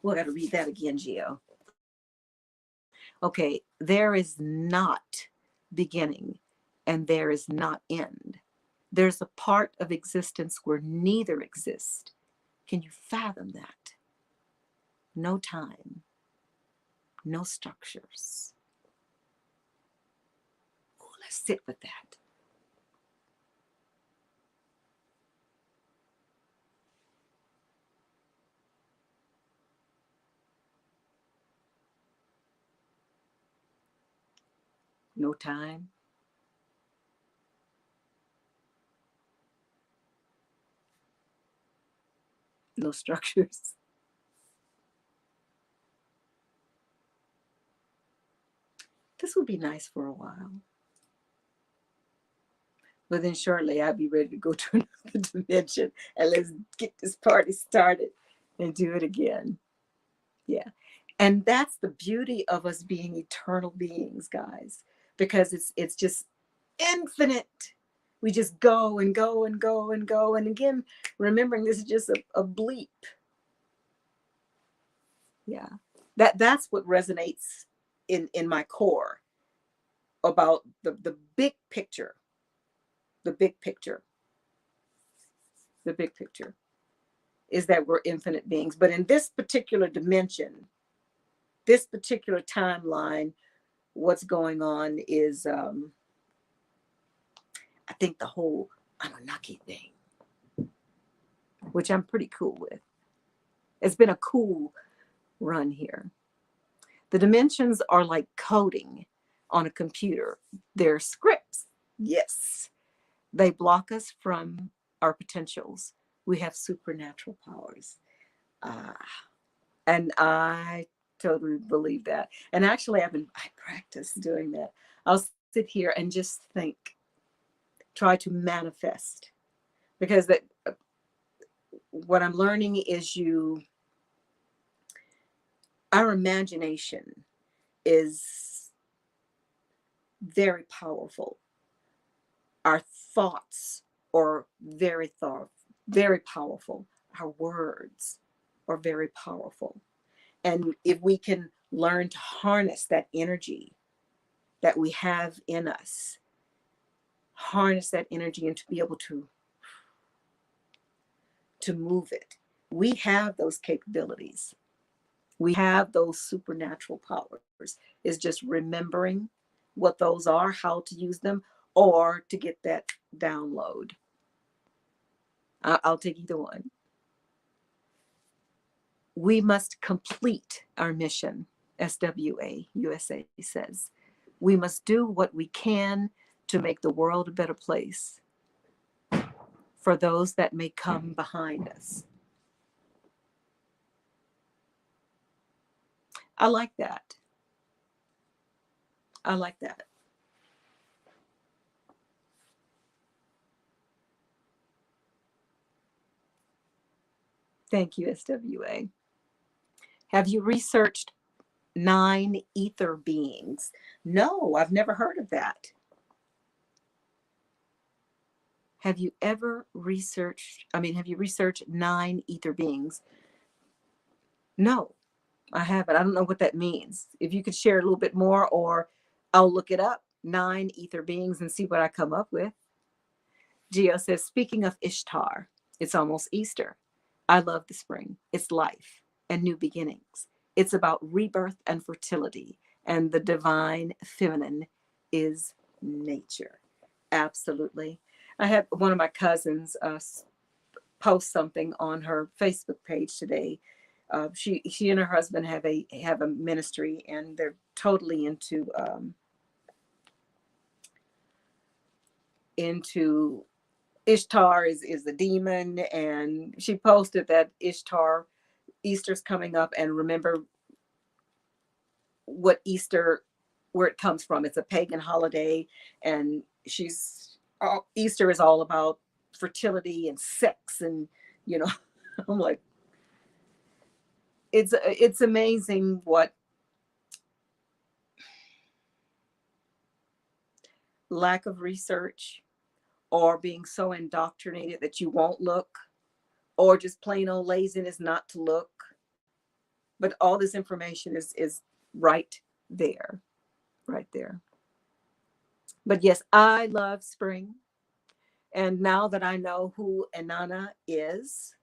S3: Well, I got to read that again, Geo. Okay, there is not beginning and there is not end. There's a part of existence where neither exists. Can you fathom that? No time, no structures. Oh, let's sit with that. No time. No structures. This would be nice for a while. But then shortly I'll be ready to go to another dimension and let's get this party started and do it again. Yeah. And that's the beauty of us being eternal beings, guys, because it's just infinite. We just go and go and go and go. And again, remembering this is just a bleep. Yeah. That's what resonates in my core about the big picture. The big picture. The big picture is that we're infinite beings. But in this particular dimension, this particular timeline, what's going on is, I think, the whole Anunnaki thing, which I'm pretty cool with. It's been a cool run here. The dimensions are like coding on a computer. They're scripts. Yes. They block us from our potentials. We have supernatural powers. And I totally believe that. And actually, I practice doing that. I'll sit here and just think, try to manifest. Because what I'm learning is our imagination is very powerful. Our thoughts are very powerful. Our words are very powerful. And if we can learn to harness that energy that we have in us, harness that energy and to be able to move it, we have those capabilities. We have those supernatural powers. It's just remembering what those are, how to use them, or to get that download. I'll take either one. We must complete our mission, SWA USA says. We must do what we can to make the world a better place for those that may come behind us. I like that. I like that. Thank you, SWA. Have you researched 9 ether beings? No, I've never heard of that. Have you researched 9 ether beings? No, I haven't. I don't know what that means. If you could share a little bit more, or I'll look it up, 9 ether beings, and see what I come up with. Gio says, speaking of Ishtar, it's almost Easter. I love the spring. It's life and new beginnings. It's about rebirth and fertility, and the divine feminine is nature. Absolutely. I had one of my cousins post something on her Facebook page today. She and her husband have a ministry, and they're totally into Ishtar is the demon, and she posted that Easter's coming up, and remember what Easter, where it comes from. It's a pagan holiday, and Easter is all about fertility and sex, and I'm like, it's amazing what lack of research, or being so indoctrinated that you won't look, or just plain old laziness not to look. But all this information is right there. But yes, I love spring. And now that I know who Inanna is,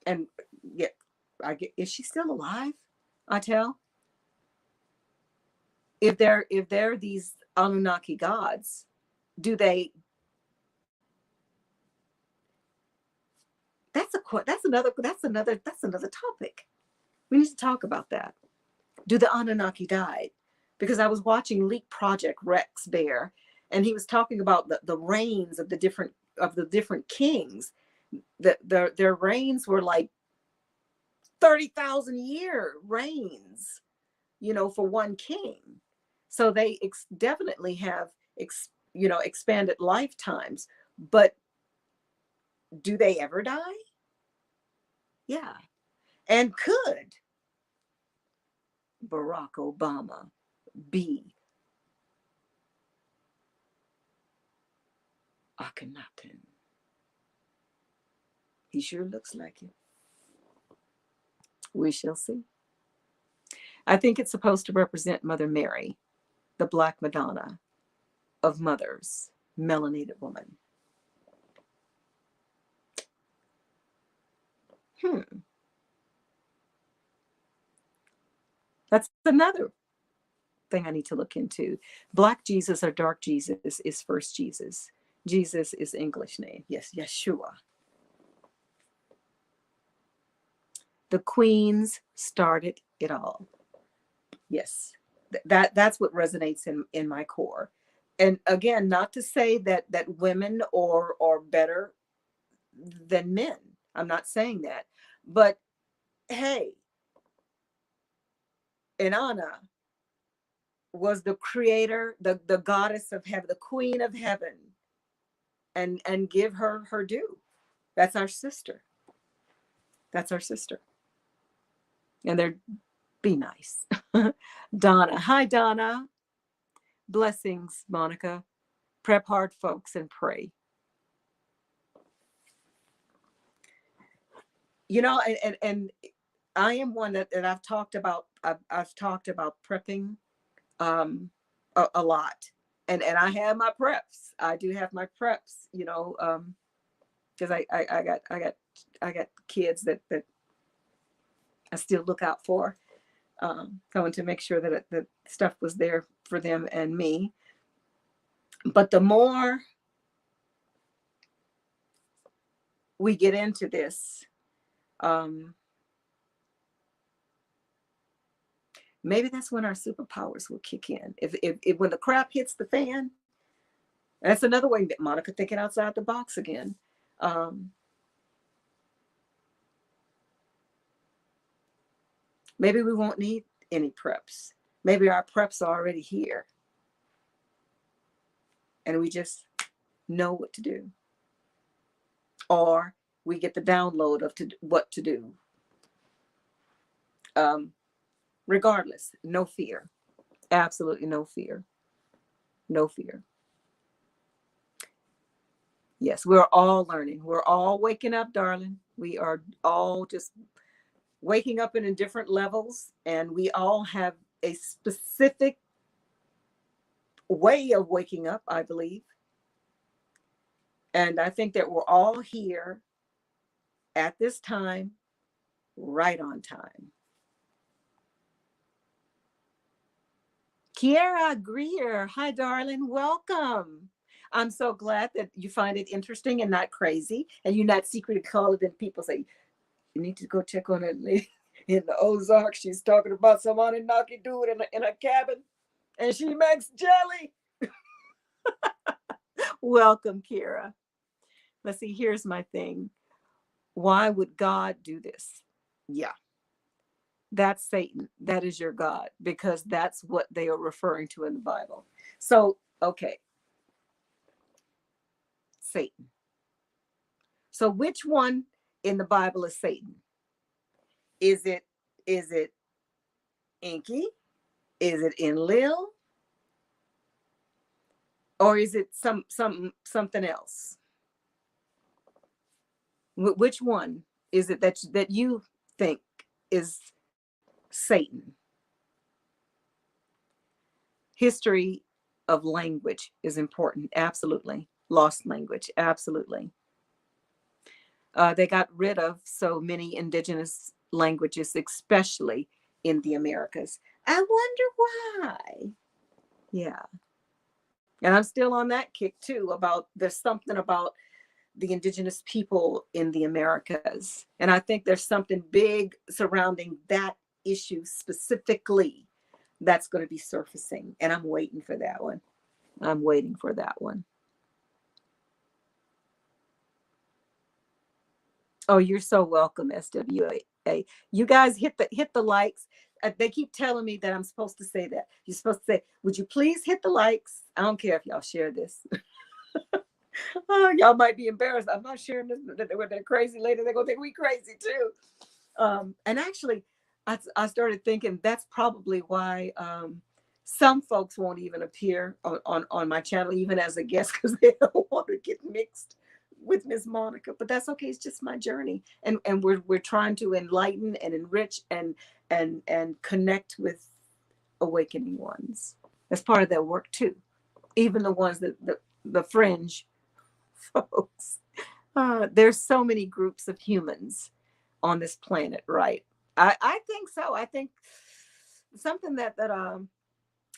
S3: and is she still alive? I tell. If they're these Anunnaki gods, do they? That's another topic. We need to talk about that. Do the Anunnaki die? Because I was watching Leak Project Rex Bear, and he was talking about the reigns of the different kings. Their reigns were like 30,000 year reigns, for one king. So they definitely have expanded lifetimes. But do they ever die? Yeah. And could Barack Obama be Akhenaten? He sure looks like it. We shall see. I think it's supposed to represent Mother Mary, the Black Madonna of mothers, melanated woman. That's another thing I need to look into. Black Jesus or dark Jesus is first Jesus. Jesus is English name. Yes, Yeshua. The queens started it all. Yes, that's what resonates in my core. And again, not to say that women are better than men. I'm not saying that. But hey, Inanna was the creator, the goddess of heaven, the queen of heaven, and give her her due. That's our sister. That's our sister. And they're be nice. Donna. Hi, Donna. Blessings, Monica. Prep hard, folks, and pray. You know, and I am one that I've talked about. I've talked about prepping a lot, and I have my preps. I do have my preps. You know, because I got kids that I still look out for. Going to make sure that the stuff was there for them and me. But the more we get into this, maybe that's when our superpowers will kick in. If when the crap hits the fan, that's another way that Monica thinking outside the box again. Maybe we won't need any preps. Maybe our preps are already here. And we just know what to do. Or we get the download of what to do. Regardless, no fear. Absolutely no fear. No fear. Yes, we're all learning. We're all waking up, darling. We are all just waking up in different levels, and we all have a specific way of waking up, I believe. And I think that we're all here at this time, right on time. Kiera Greer, hi, darling. Welcome. I'm so glad that you find it interesting and not crazy, and you're not secretly calling in. People say, you need to go check on that lady in the Ozarks. She's talking about some Anunnaki dude in a cabin, and she makes jelly. Welcome, Kira. Let's see, here's my thing. Why would God do this? Yeah. That's Satan. That is your God, because that's what they are referring to in the Bible. So, okay. Satan. So which one in the Bible is Satan? Is it Enki? Is it Enlil? Or is it something else? Which one is it that you think is Satan? History of language is important. Absolutely. Lost language. Absolutely. They got rid of so many indigenous languages, especially in the Americas. I wonder why. Yeah. And I'm still on that kick too, about there's something about the indigenous people in the Americas. And I think there's something big surrounding that issue specifically that's going to be surfacing. And I'm waiting for that one. I'm waiting for that one. Oh, you're so welcome, SWA. You guys hit the likes. They keep telling me that I'm supposed to say that. You're supposed to say, would you please hit the likes? I don't care if y'all share this. Oh, y'all might be embarrassed. I'm not sharing this with that crazy lady. They're going to think we crazy too. And actually, I started thinking that's probably why some folks won't even appear on my channel, even as a guest, because they don't want to get mixed with Miss Monica. But that's okay. It's just my journey. And we're trying to enlighten and enrich and connect with awakening ones. That's part of their work too. Even the ones that the fringe folks. There's so many groups of humans on this planet, right? I think so. I think something that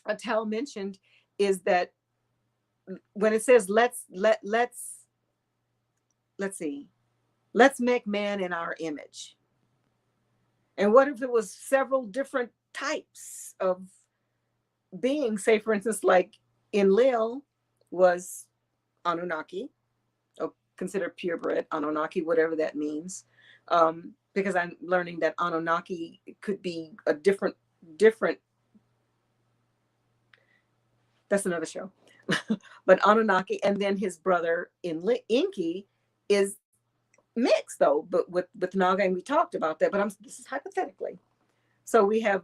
S3: Atel mentioned is that when it says let's make man in our image. And what if it was several different types of beings? Say, for instance, like Enlil was Anunnaki, or considered purebred Anunnaki, whatever that means. Because I'm learning that Anunnaki could be a different, that's another show. But Anunnaki, and then his brother Enki is mixed though, but with Naga, and we talked about that, but this is hypothetically. So we have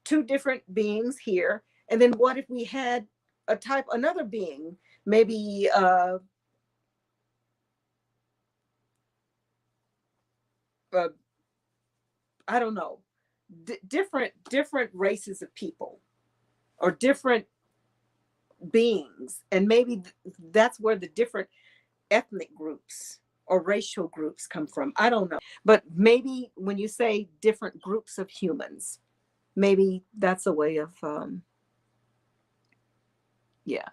S3: two different beings here. And then what if we had another being maybe I don't know, different races of people or different beings, and maybe that's where the different ethnic groups or racial groups come from. I don't know, but maybe when you say different groups of humans, maybe that's a way of yeah,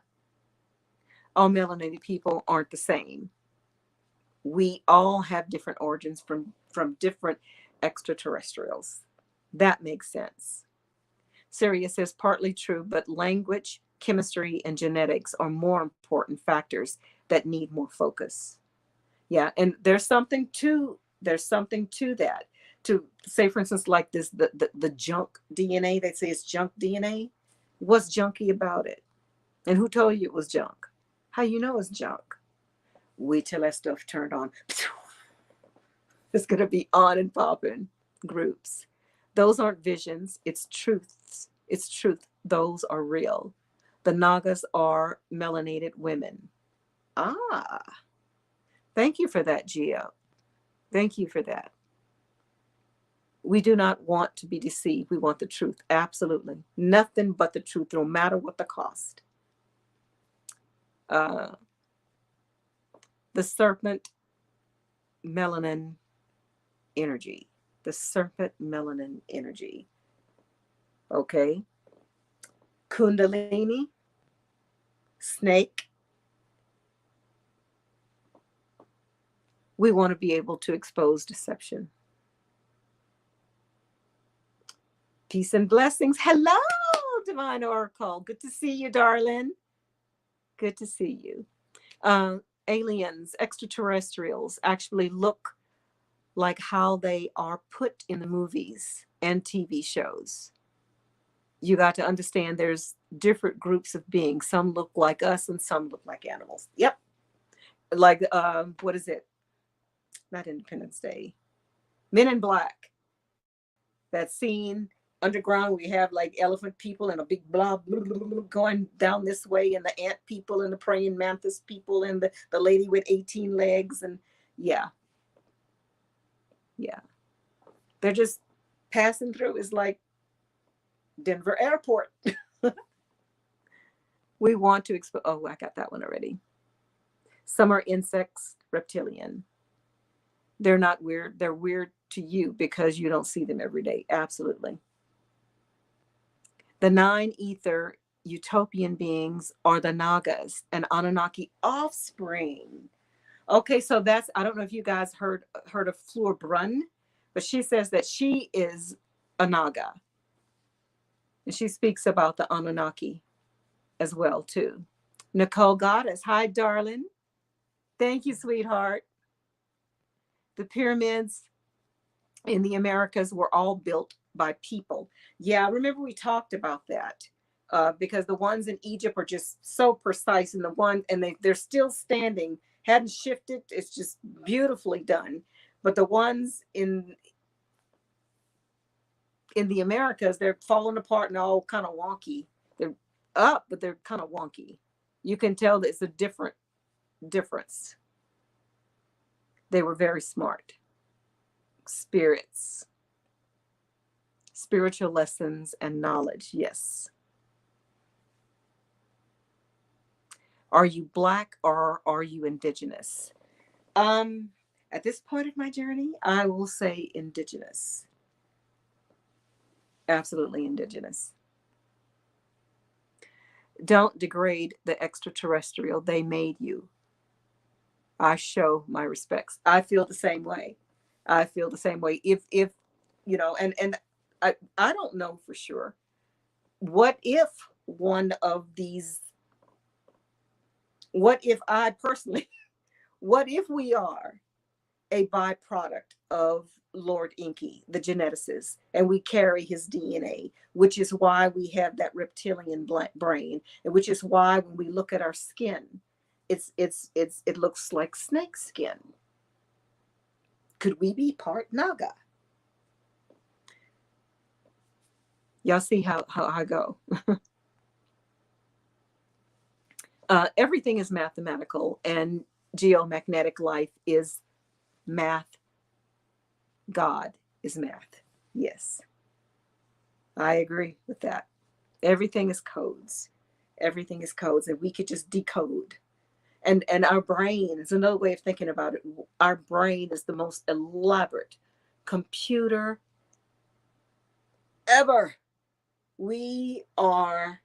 S3: all melanated people aren't the same. We all have different origins from different extraterrestrials. That makes sense. Sirius says partly true, but language, chemistry, and genetics are more important factors that need more focus. Yeah, and there's something to that. To say, for instance, like this, the junk DNA. They say it's junk DNA. What's junky about it? And who told you it was junk? How you know it's junk? Wait till that stuff turned on. It's gonna be on and popping groups. Those aren't visions. It's truths. It's truth. Those are real. The Nagas are melanated women. Ah, thank you for that, Gio. Thank you for that. We do not want to be deceived. We want the truth. Absolutely. Nothing but the truth, no matter what the cost. The serpent melanin energy. The serpent melanin energy. Okay. Kundalini, snake. We want to be able to expose deception. Peace and blessings. Hello, Divine Oracle. Good to see you, darling. Good to see you. Aliens, extraterrestrials actually look like how they are put in the movies and TV shows. You got to understand there's different groups of beings. Some look like us and some look like animals. Yep. Like, what is it? Not Independence Day. Men in Black. That scene underground, we have like elephant people and a big blob going down this way, and the ant people and the praying mantis people and the lady with 18 legs. And yeah. They're just passing through. It's like Denver Airport. We want to expose. Oh, I got that one already. Some are insects, reptilian. They're not weird. They're weird to you because you don't see them every day. Absolutely. The 9 ether utopian beings are the Nagas, an Anunnaki offspring. Okay, so that's, I don't know if you guys heard of Fleur Brun, but she says that she is a Naga. And she speaks about the Anunnaki as well, too. Nicole Goddess. Hi, darling. Thank you, sweetheart. The pyramids in the Americas were all built by people. Yeah, remember we talked about that because the ones in Egypt are just so precise, and the one, and they're still standing, hadn't shifted. It's just beautifully done. But the ones in the Americas, they're falling apart and all kind of wonky. They're up, but they're kind of wonky. You can tell that it's a difference. They were very smart. Spirits, spiritual lessons and knowledge. Yes. Are you Black or are you indigenous? At this point of my journey, I will say indigenous. Absolutely indigenous. Don't degrade the extraterrestrial. They made you. I show my respects. I feel the same way. I feel the same way. If you know, and I don't know for sure. What if one of these, what if I personally, what if we are a byproduct of Lord Inky, the geneticist, and we carry his DNA, which is why we have that reptilian brain, and which is why when we look at our skin, it looks like snake skin. Could we be part Naga? Y'all see how I go. Everything is mathematical, and geomagnetic life is math. God is math. Yes, I agree with that. Everything is codes. Everything is codes, and we could just decode. And our brain is another way of thinking about it. Our brain is the most elaborate computer ever. We are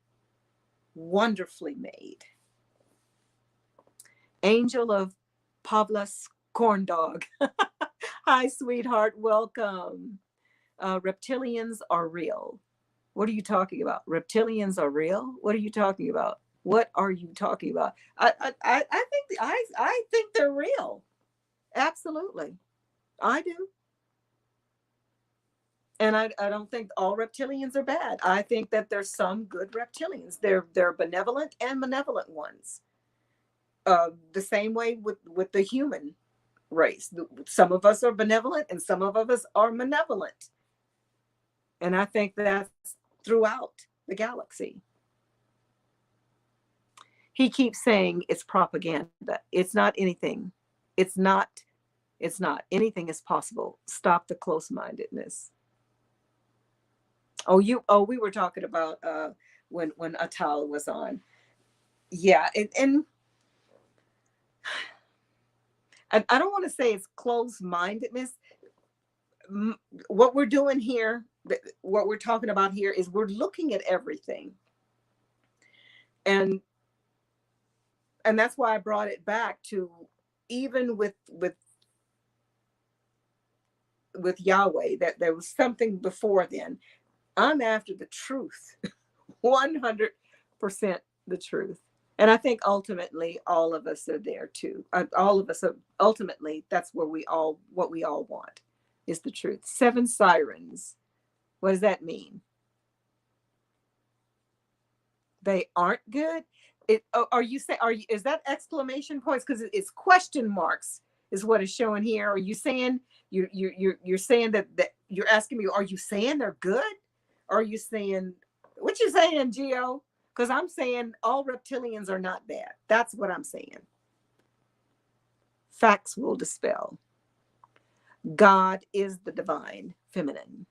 S3: wonderfully made. Angel of Pavlas Corn Dog. Hi, sweetheart. Welcome. Reptilians are real. What are you talking about? Reptilians are real? What are you talking about? What are you talking about? I think they're real. Absolutely. I do. And I don't think all reptilians are bad. I think that there's some good reptilians. They're benevolent and malevolent ones. The same way with the human race. Some of us are benevolent and some of us are malevolent. And I think that's throughout the galaxy. He keeps saying it's propaganda. It's not anything. It's not. Anything is possible. Stop the close-mindedness. We were talking about when Atal was on. Yeah, and I don't want to say it's close-mindedness. What we're doing here, what we're talking about here is we're looking at everything. And that's why I brought it back to even with Yahweh, that there was something before then. I'm after the truth, 100% the truth. And I think ultimately all of us are there too. All of us are, ultimately, that's what we all want is the truth. 7 sirens. What does that mean? They aren't good? Are you saying, is that exclamation points? Because it's question marks is what is showing here. Are you saying you're saying that you're asking me, are you saying they're good? Or are you saying, what you saying, Gio? Because I'm saying all reptilians are not bad. That's what I'm saying. Facts will dispel. God is the divine feminine.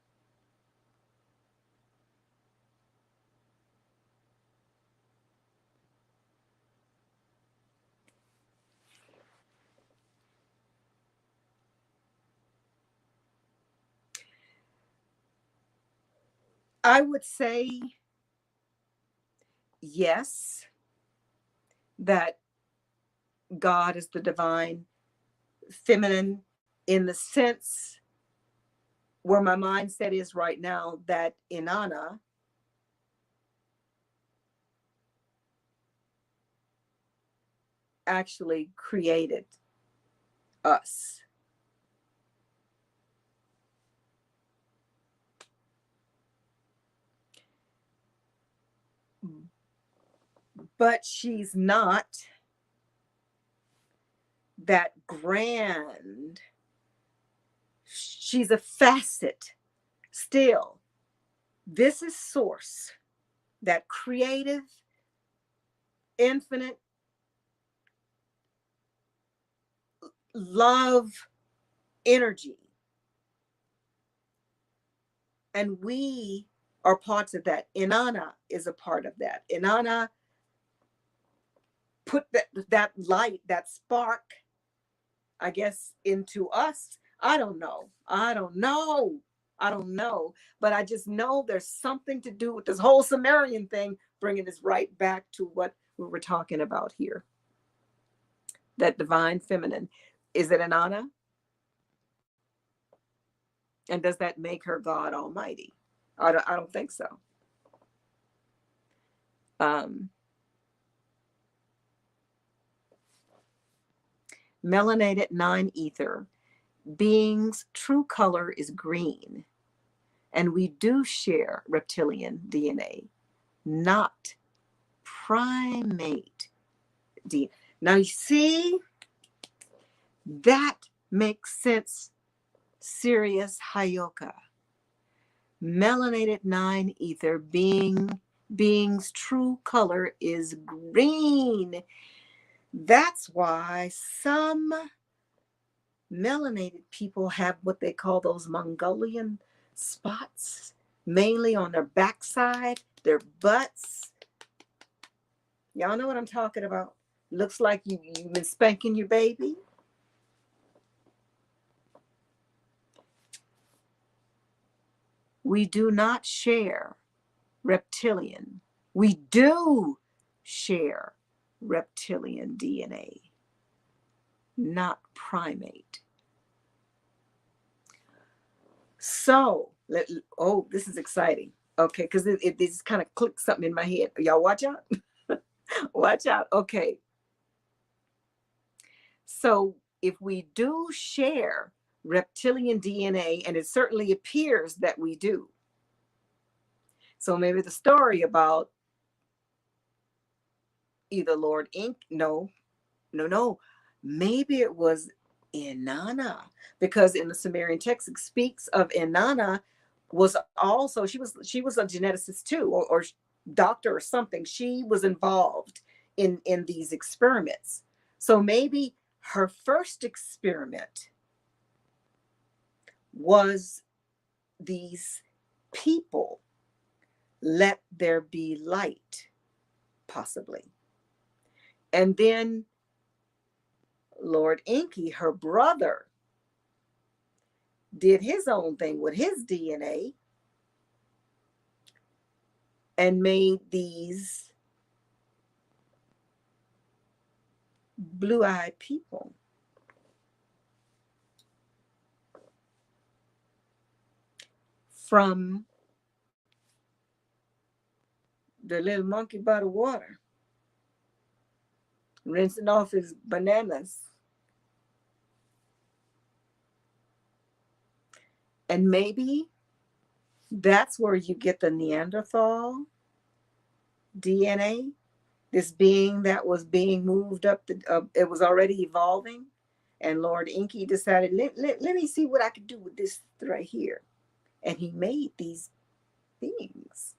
S3: I would say yes, that God is the divine feminine in the sense where my mindset is right now, that Inanna actually created us. But she's not that grand. She's a facet still. This is source, that creative, infinite love energy. And we are parts of that. Inanna is a part of that. Inanna put that light, that spark, I guess, into us. I don't know. But I just know there's something to do with this whole Sumerian thing, bringing us right back to what we were talking about here. That divine feminine. Is it Inanna? And does that make her God Almighty? I don't think so. Melanated 9 ether. Being's true color is green. And we do share reptilian DNA, not primate DNA. Now you see, that makes sense. Sirius Hayoka. Melanated 9 ether, being being's true color is green. That's why some melanated people have what they call those Mongolian spots, mainly on their backside, their butts. Y'all know what I'm talking about? Looks like you've been spanking your baby. We do not share reptilian. We do share reptilian DNA, not primate. So, oh, this is exciting. Okay, because it just kind of clicked something in my head. Y'all watch out. Watch out. Okay. So if we do share reptilian DNA, and it certainly appears that we do. So maybe the story about either Lord Ink, no. Maybe it was Inanna, because in the Sumerian text it speaks of Inanna was also, she was a geneticist too, or doctor or something. She was involved in these experiments. So maybe her first experiment was these people, let there be light, possibly. And then Lord Inky, her brother, did his own thing with his DNA and made these blue-eyed people. From the little monkey by the water, rinsing off his bananas. And maybe that's where you get the Neanderthal DNA, this being that was being moved up, it was already evolving. And Lord Inky decided, let me see what I could do with this right here. And he made these beings.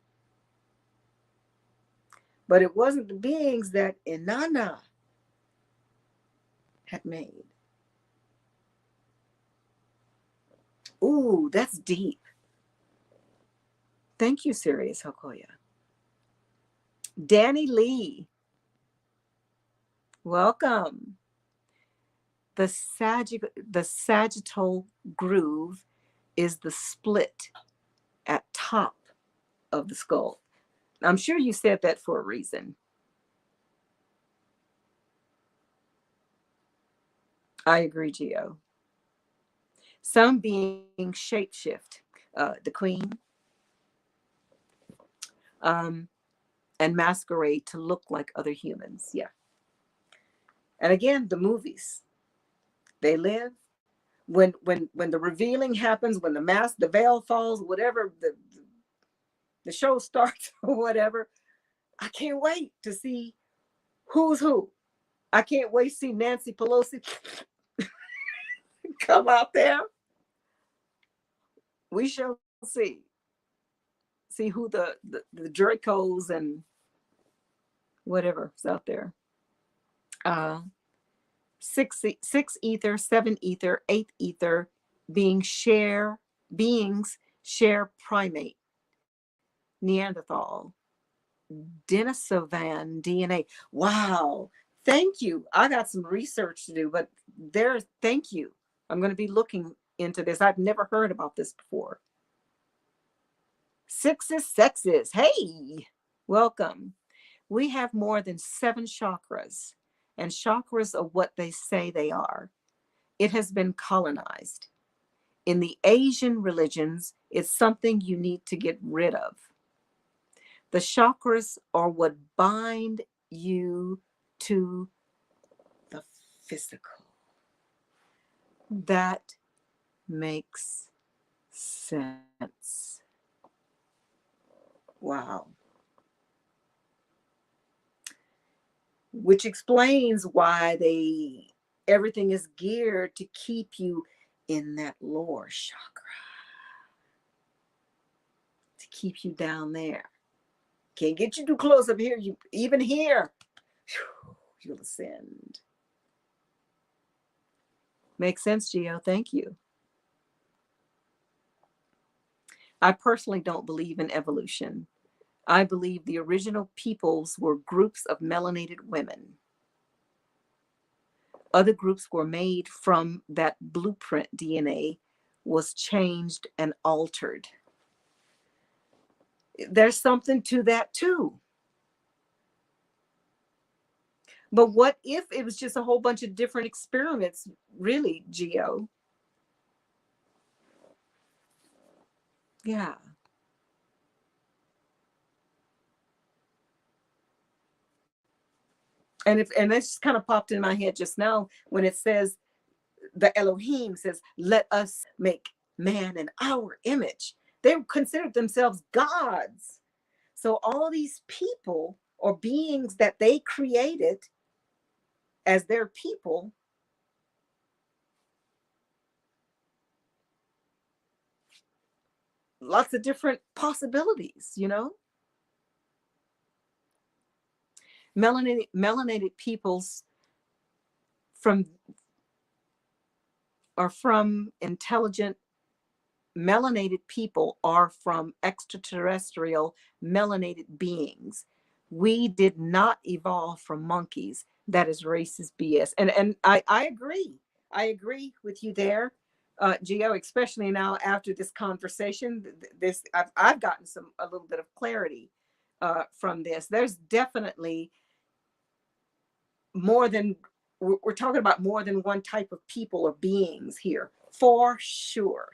S3: But it wasn't the beings that Inanna had made. Ooh, that's deep. Thank you, Sirius Hokoya. Danny Lee, welcome. The sagittal groove is the split at top of the skull. I'm sure you said that for a reason. I agree, Gio. Some beings shapeshift, the queen, and masquerade to look like other humans. Yeah. And again, the movies, they live. When the revealing happens, when the veil falls, whatever the show starts or whatever, I can't wait to see who's who. I can't wait to see Nancy Pelosi come out there. We shall see who the Dracos and whatever is out there. 6 ether, 7 ether, 8 ether beings share primate, Neanderthal, Denisovan DNA. Wow. Thank you. I got some research to do, but thank you. I'm going to be looking into this. I've never heard about this before. 6 is sexes. Hey, welcome. We have more than 7 chakras, and chakras are what they say they are. It has been colonized. In the Asian religions, it's something you need to get rid of. The chakras are what bind you to the physical. That makes sense. Wow. Which explains why everything is geared to keep you in that lower chakra, to keep you down there. Can't get you too close up here. You even here, you'll ascend. Makes sense, Gio. Thank you. I personally don't believe in evolution. I believe the original peoples were groups of melanated women. Other groups were made from that blueprint DNA was changed and altered. There's something to that too. But what if it was just a whole bunch of different experiments, really, Gio? Yeah. And this just kind of popped in my head just now when it says, the Elohim says, let us make man in our image. They considered themselves gods. So all these people or beings that they created as their people, lots of different possibilities, you know? Melanated peoples from intelligent melanated people are from extraterrestrial melanated beings. We did not evolve from monkeys. That is racist BS. And I agree. I agree with you there, Gio, especially now after this conversation. I've gotten a little bit of clarity from this. There's definitely more than, we're talking about more than one type of people or beings here, for sure.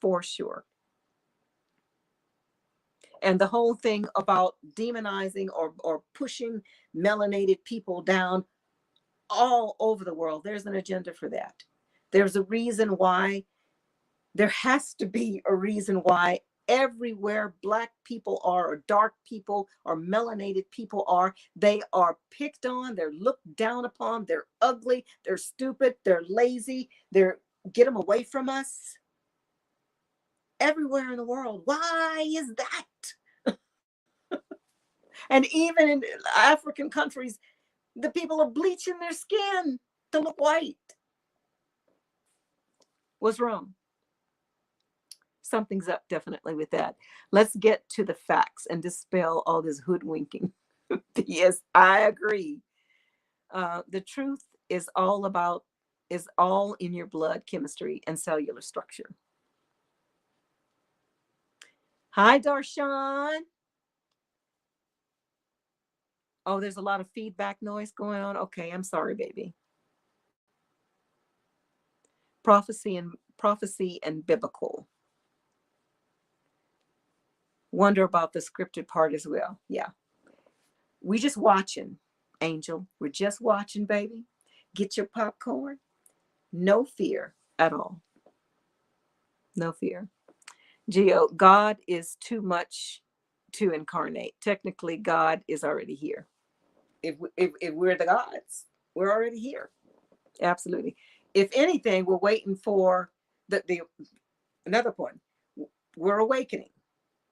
S3: For sure. And the whole thing about demonizing or pushing melanated people down all over the world, there's an agenda for that. There's a reason why, there has to be a reason why everywhere Black people are, or dark people, or melanated people are, they are picked on, they're looked down upon, they're ugly, they're stupid, they're lazy, get them away from us. Everywhere in the world. Why is that? And even in African countries, the people are bleaching their skin to look white. What's wrong? Something's up definitely with that. Let's get to the facts and dispel all this hoodwinking. Yes, I agree. The truth is all in your blood chemistry and cellular structure. Hi, Darshan. Oh, there's a lot of feedback noise going on. Okay, I'm sorry, baby. Prophecy and biblical. Wonder about the scripted part as well. Yeah. We just watching, Angel. We're just watching, baby. Get your popcorn. No fear at all. No fear. Gio, God is too much to incarnate. Technically, God is already here. If we're the gods, we're already here. Absolutely. If anything, we're waiting for another point. We're awakening.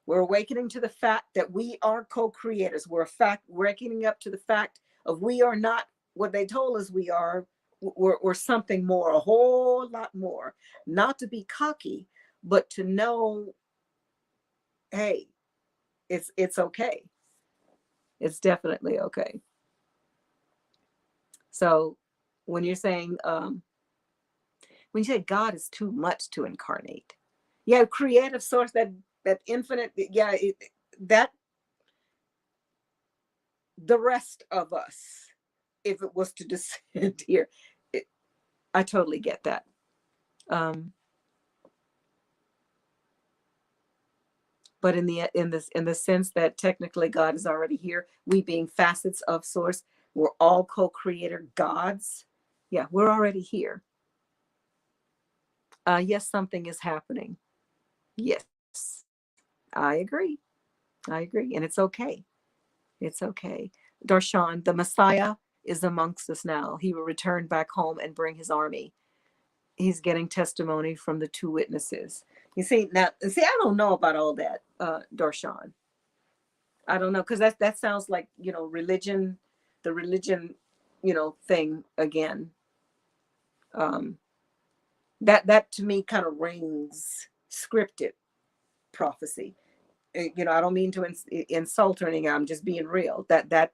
S3: We're awakening to the fact that we are co-creators. We're waking up to the fact of we are not what they told us we are. We're something more, a whole lot more. Not to be cocky, but to know, hey, it's okay. It's definitely okay. So when you're saying, when you say God is too much to incarnate, yeah, creative source, that infinite, yeah, that the rest of us, if it was to descend here, I totally get that. But in the sense that technically God is already here, we being facets of source, we're all co-creator gods. Yeah, we're already here. Yes, something is happening. Yes, I agree. And it's okay. It's okay. Darshan, the Messiah is amongst us now. He will return back home and bring his army. He's getting testimony from the two witnesses. I don't know about all that, Darshan. I don't know, because that sounds like, religion, the religion, thing again. That to me kind of rings scripted prophecy. I don't mean to insult or anything. I'm just being real. That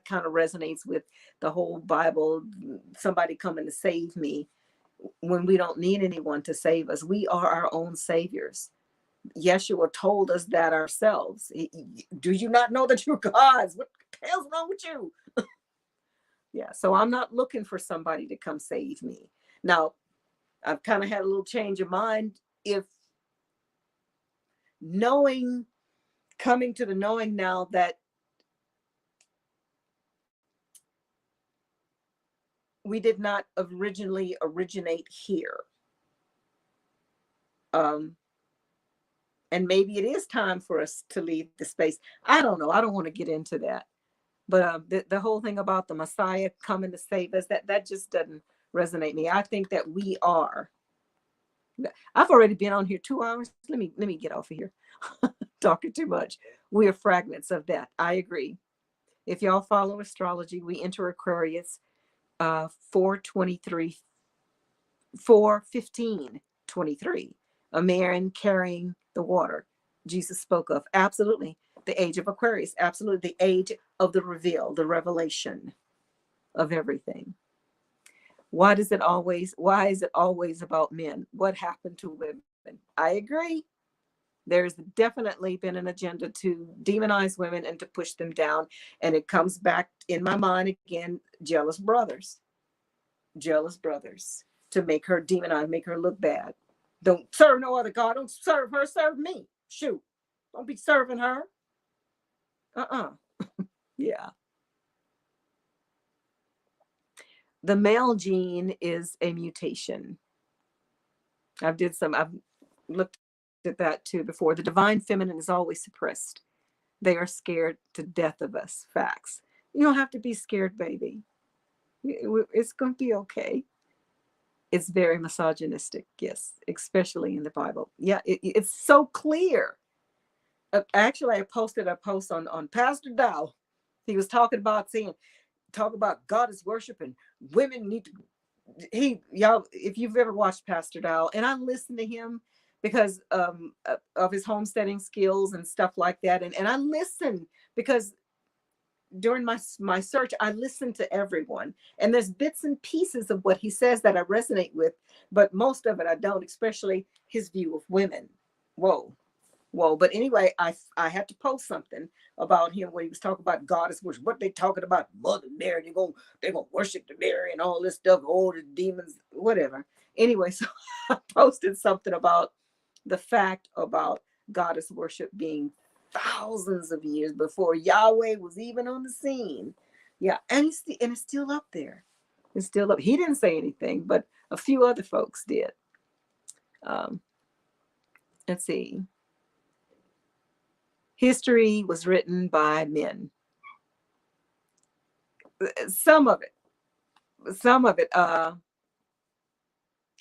S3: kind of resonates with the whole Bible. Somebody coming to save me when we don't need anyone to save us. We are our own saviors. Yeshua told us that ourselves. Do you not know that you're God's? What the hell's wrong with you? Yeah, so I'm not looking for somebody to come save me. Now, I've kind of had a little change of mind. If coming to the knowing now that we did not originally originate here. And maybe it is time for us to leave the space. I don't know. I don't want to get into that. But the whole thing about the Messiah coming to save us, that just doesn't resonate me. I think that we are. I've already been on here 2 hours. Let me get off of here. Talking too much. We are fragments of that. I agree. If y'all follow astrology, we enter Aquarius 4:15:23. A man carrying the water Jesus spoke of. Absolutely. The age of Aquarius. Absolutely. The age of the reveal, the revelation of everything. Why is it always about men? What happened to women? I agree. There's definitely been an agenda to demonize women and to push them down. And it comes back in my mind again, jealous brothers to make her demonize, make her look bad. Don't serve no other God. Don't serve her, serve me. Shoot. Don't be serving her. Yeah. The male gene is a mutation. I've looked at that too before. The divine feminine is always suppressed. They are scared to death of us. Facts. You don't have to be scared, baby. It's going to be okay. It's very misogynistic, yes, especially in the Bible. Yeah, it's so clear. Actually, I posted a post on Pastor Dow. He was talking about goddess worship and women need to. Y'all, if you've ever watched Pastor Dow, and I listen to him because of his homesteading skills and stuff like that, and I listen because during my search, I listen to everyone, and there's bits and pieces of what he says that I resonate with, but most of it I don't, especially his view of women. Whoa. But anyway, I had to post something about him when he was talking about goddess worship. What they talking about, Mother Mary? They're gonna worship the Mary and all this stuff, all the demons, whatever. Anyway, so I posted something about the fact about goddess worship being thousands of years before Yahweh was even on the scene. Yeah, and it's still up there. It's still up. He didn't say anything, but a few other folks did. Let's see. History was written by men. Some of it.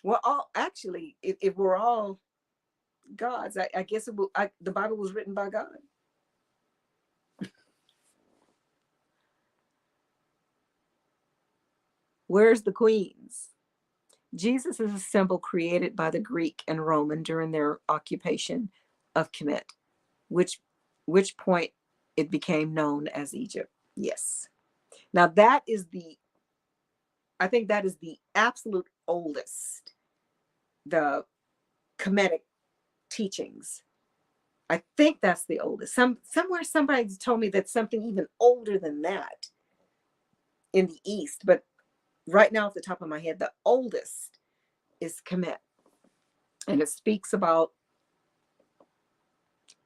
S3: Well, all actually, if we're all gods, I guess the Bible was written by God. Where's the queens? Jesus is a symbol created by the Greek and Roman during their occupation of Kemet, which point it became known as Egypt. Yes. Now I think that is the absolute oldest, the Kemetic teachings. I think that's the oldest. Somewhere somebody told me that something even older than that in the East, but right now off the top of my head, the oldest is Kemet. And it speaks about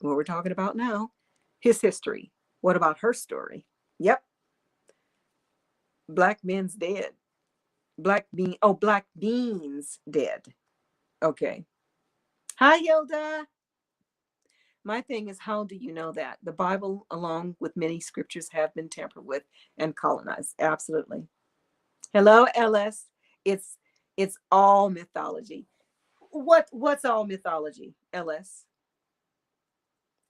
S3: what we're talking about now, his history. What about her story? Yep. Black men's dead. Black beans dead. Okay. Hi, Hilda. My thing is, how do you know that? The Bible, along with many scriptures, have been tampered with and colonized. Absolutely. Hello, LS. It's all mythology. What's all mythology, LS?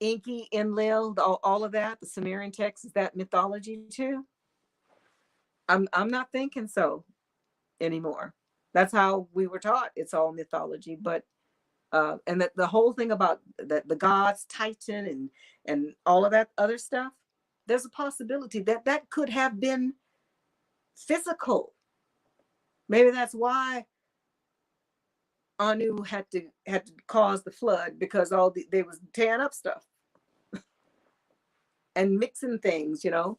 S3: Enki, Enlil, all of that, the Sumerian text, is that mythology too? I'm not thinking so anymore. That's how we were taught. It's all mythology, but and the whole thing about the gods, Titan, and all of that other stuff. There's a possibility that that could have been physical. Maybe that's why Anu had to cause the flood, because they was tearing up stuff and mixing things, you know.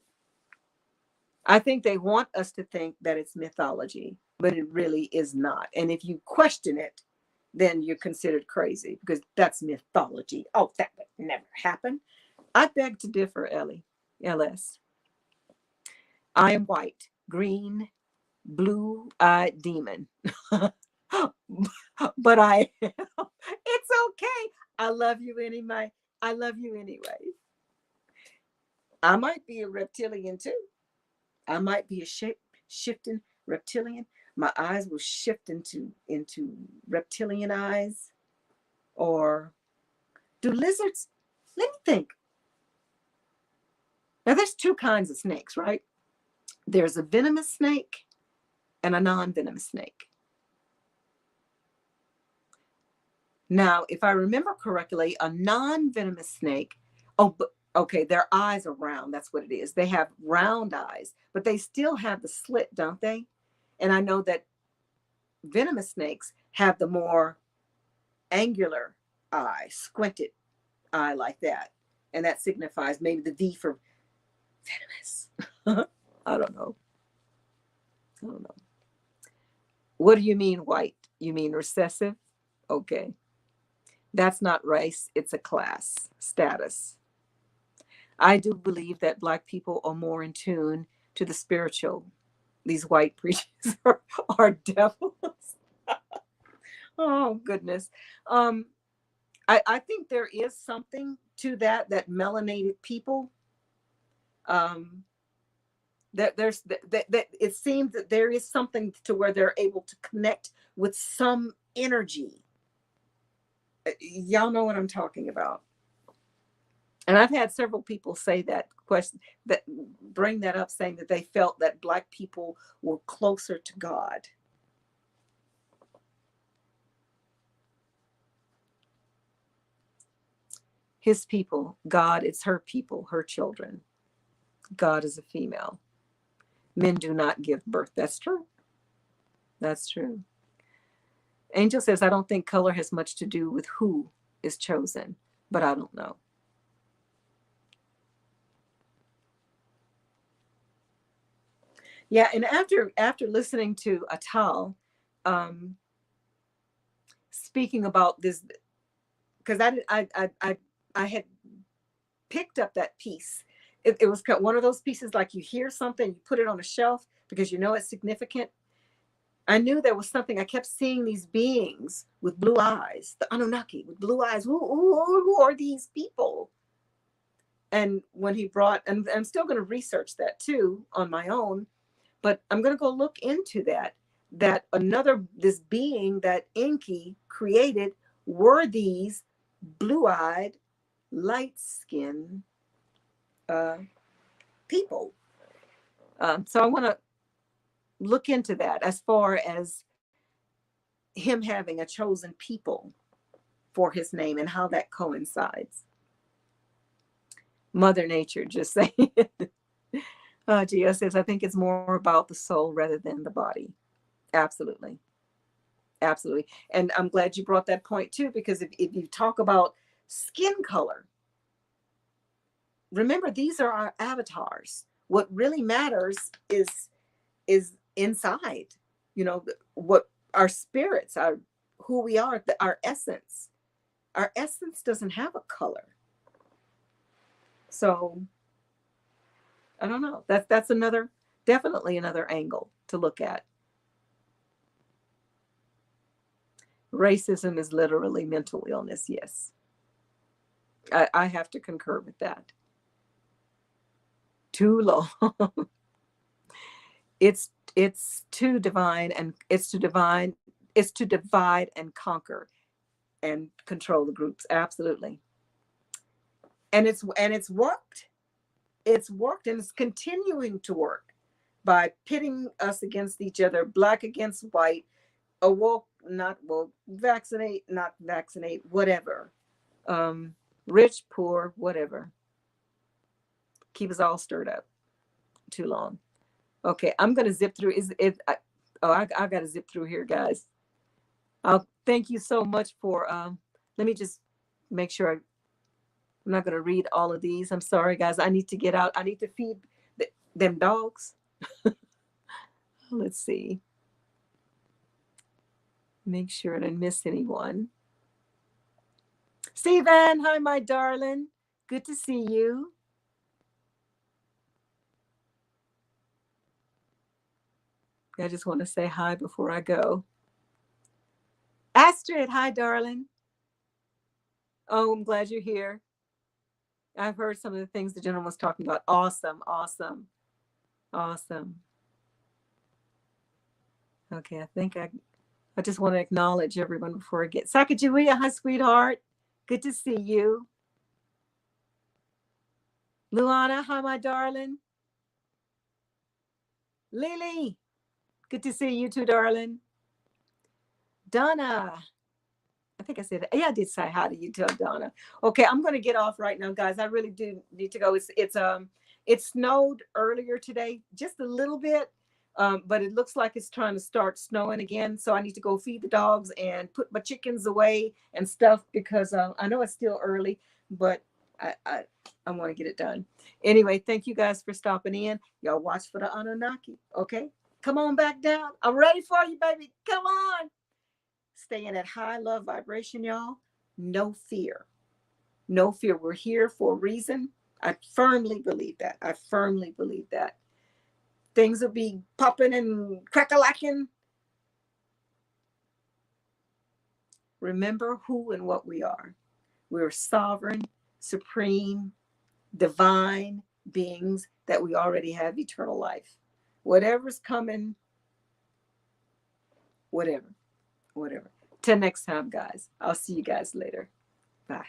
S3: I think they want us to think that it's mythology, but it really is not. And if you question it, then you're considered crazy, because that's mythology. Oh, that would never happen. I beg to differ, LS. I am white, green, blue-eyed demon. But I am. It's okay. I love you anyway. I love you anyway. I might be a reptilian too. I might be a shifting reptilian. My eyes will shift into reptilian eyes. Or do lizards? Let me think. Now there's two kinds of snakes, right? There's a venomous snake and a non-venomous snake. Now, if I remember correctly, a non-venomous snake, okay, their eyes are round. That's what it is. They have round eyes, but they still have the slit, don't they? And I know that venomous snakes have the more angular eye, squinted eye like that. And that signifies maybe the V for venomous. I don't know. What do you mean white? You mean recessive? Okay. That's not race, it's a class, status. I do believe that Black people are more in tune to the spiritual. These white preachers are devils. Oh, goodness. I think there is something to that melanated people. That it seems that there is something to where they're able to connect with some energy. Y'all know what I'm talking about. And I've had several people say that bring that up, saying that they felt that Black people were closer to God. His people, God, it's her people, her children. God is a female. Men do not give birth. That's true. That's true. Angel says, I don't think color has much to do with who is chosen, but I don't know. Yeah, and after listening to Atal speaking about this, because I had picked up that piece. It was one of those pieces like you hear something, you put it on a shelf because you know it's significant. I knew there was something. I kept seeing these beings with blue eyes, the Anunnaki with blue eyes. Who are these people? And when he brought, and I'm still going to research that too on my own, but I'm going to go look into that this being that Enki created were these blue-eyed, light-skinned people. So I want to look into that as far as him having a chosen people for his name and how that coincides. Mother Nature just saying. Gia says, I think it's more about the soul rather than the body. Absolutely. Absolutely. And I'm glad you brought that point too, because if you talk about skin color, remember, these are our avatars. What really matters is inside, you know, what our spirits are, who we are, our essence. Our essence doesn't have a color. So I don't know. That's definitely another angle to look at. Racism is literally mental illness. Yes. I have to concur with that. Too long. It's to divine, and it's to divide and conquer and control the groups. Absolutely. And it's worked. It's worked, and it's continuing to work by pitting us against each other, black against white, awoke, not woke, vaccinate, not vaccinate, whatever. Rich, poor, whatever. Keep us all stirred up too long. Okay, I'm gonna zip through. I gotta zip through here, guys. I'll thank you so much for let me just make sure I'm not gonna read all of these. I'm sorry, guys. I need to get out. I need to feed them dogs. Let's see. Make sure I didn't miss anyone. Stephen, hi, my darling. Good to see you. I just want to say hi before I go. Astrid, hi, darling. Oh, I'm glad you're here. I've heard some of the things the gentleman was talking about. Awesome, awesome, awesome. Okay, I think I just want to acknowledge everyone before I get. Sakajuia, hi, sweetheart. Good to see you. Luana, hi, my darling. Lily, good to see you too, darling. Donna, I think I said that. Yeah, I did say hi to you too, Donna. Okay, I'm going to get off right now, guys. I really do need to go. It snowed earlier today, just a little bit, but it looks like it's trying to start snowing again. So I need to go feed the dogs and put my chickens away and stuff because I know it's still early, but I want to get it done. Anyway, thank you guys for stopping in. Y'all watch for the Anunnaki, okay? Come on back down. I'm ready for you, baby. Come on. Stay in that high love vibration, y'all. No fear. No fear. We're here for a reason. I firmly believe that. I firmly believe that. Things will be popping and crack-a-lacking. Remember who and what we are. We're sovereign, supreme, divine beings that we already have eternal life. Whatever's coming, whatever. Till next time, guys. I'll see you guys later. Bye.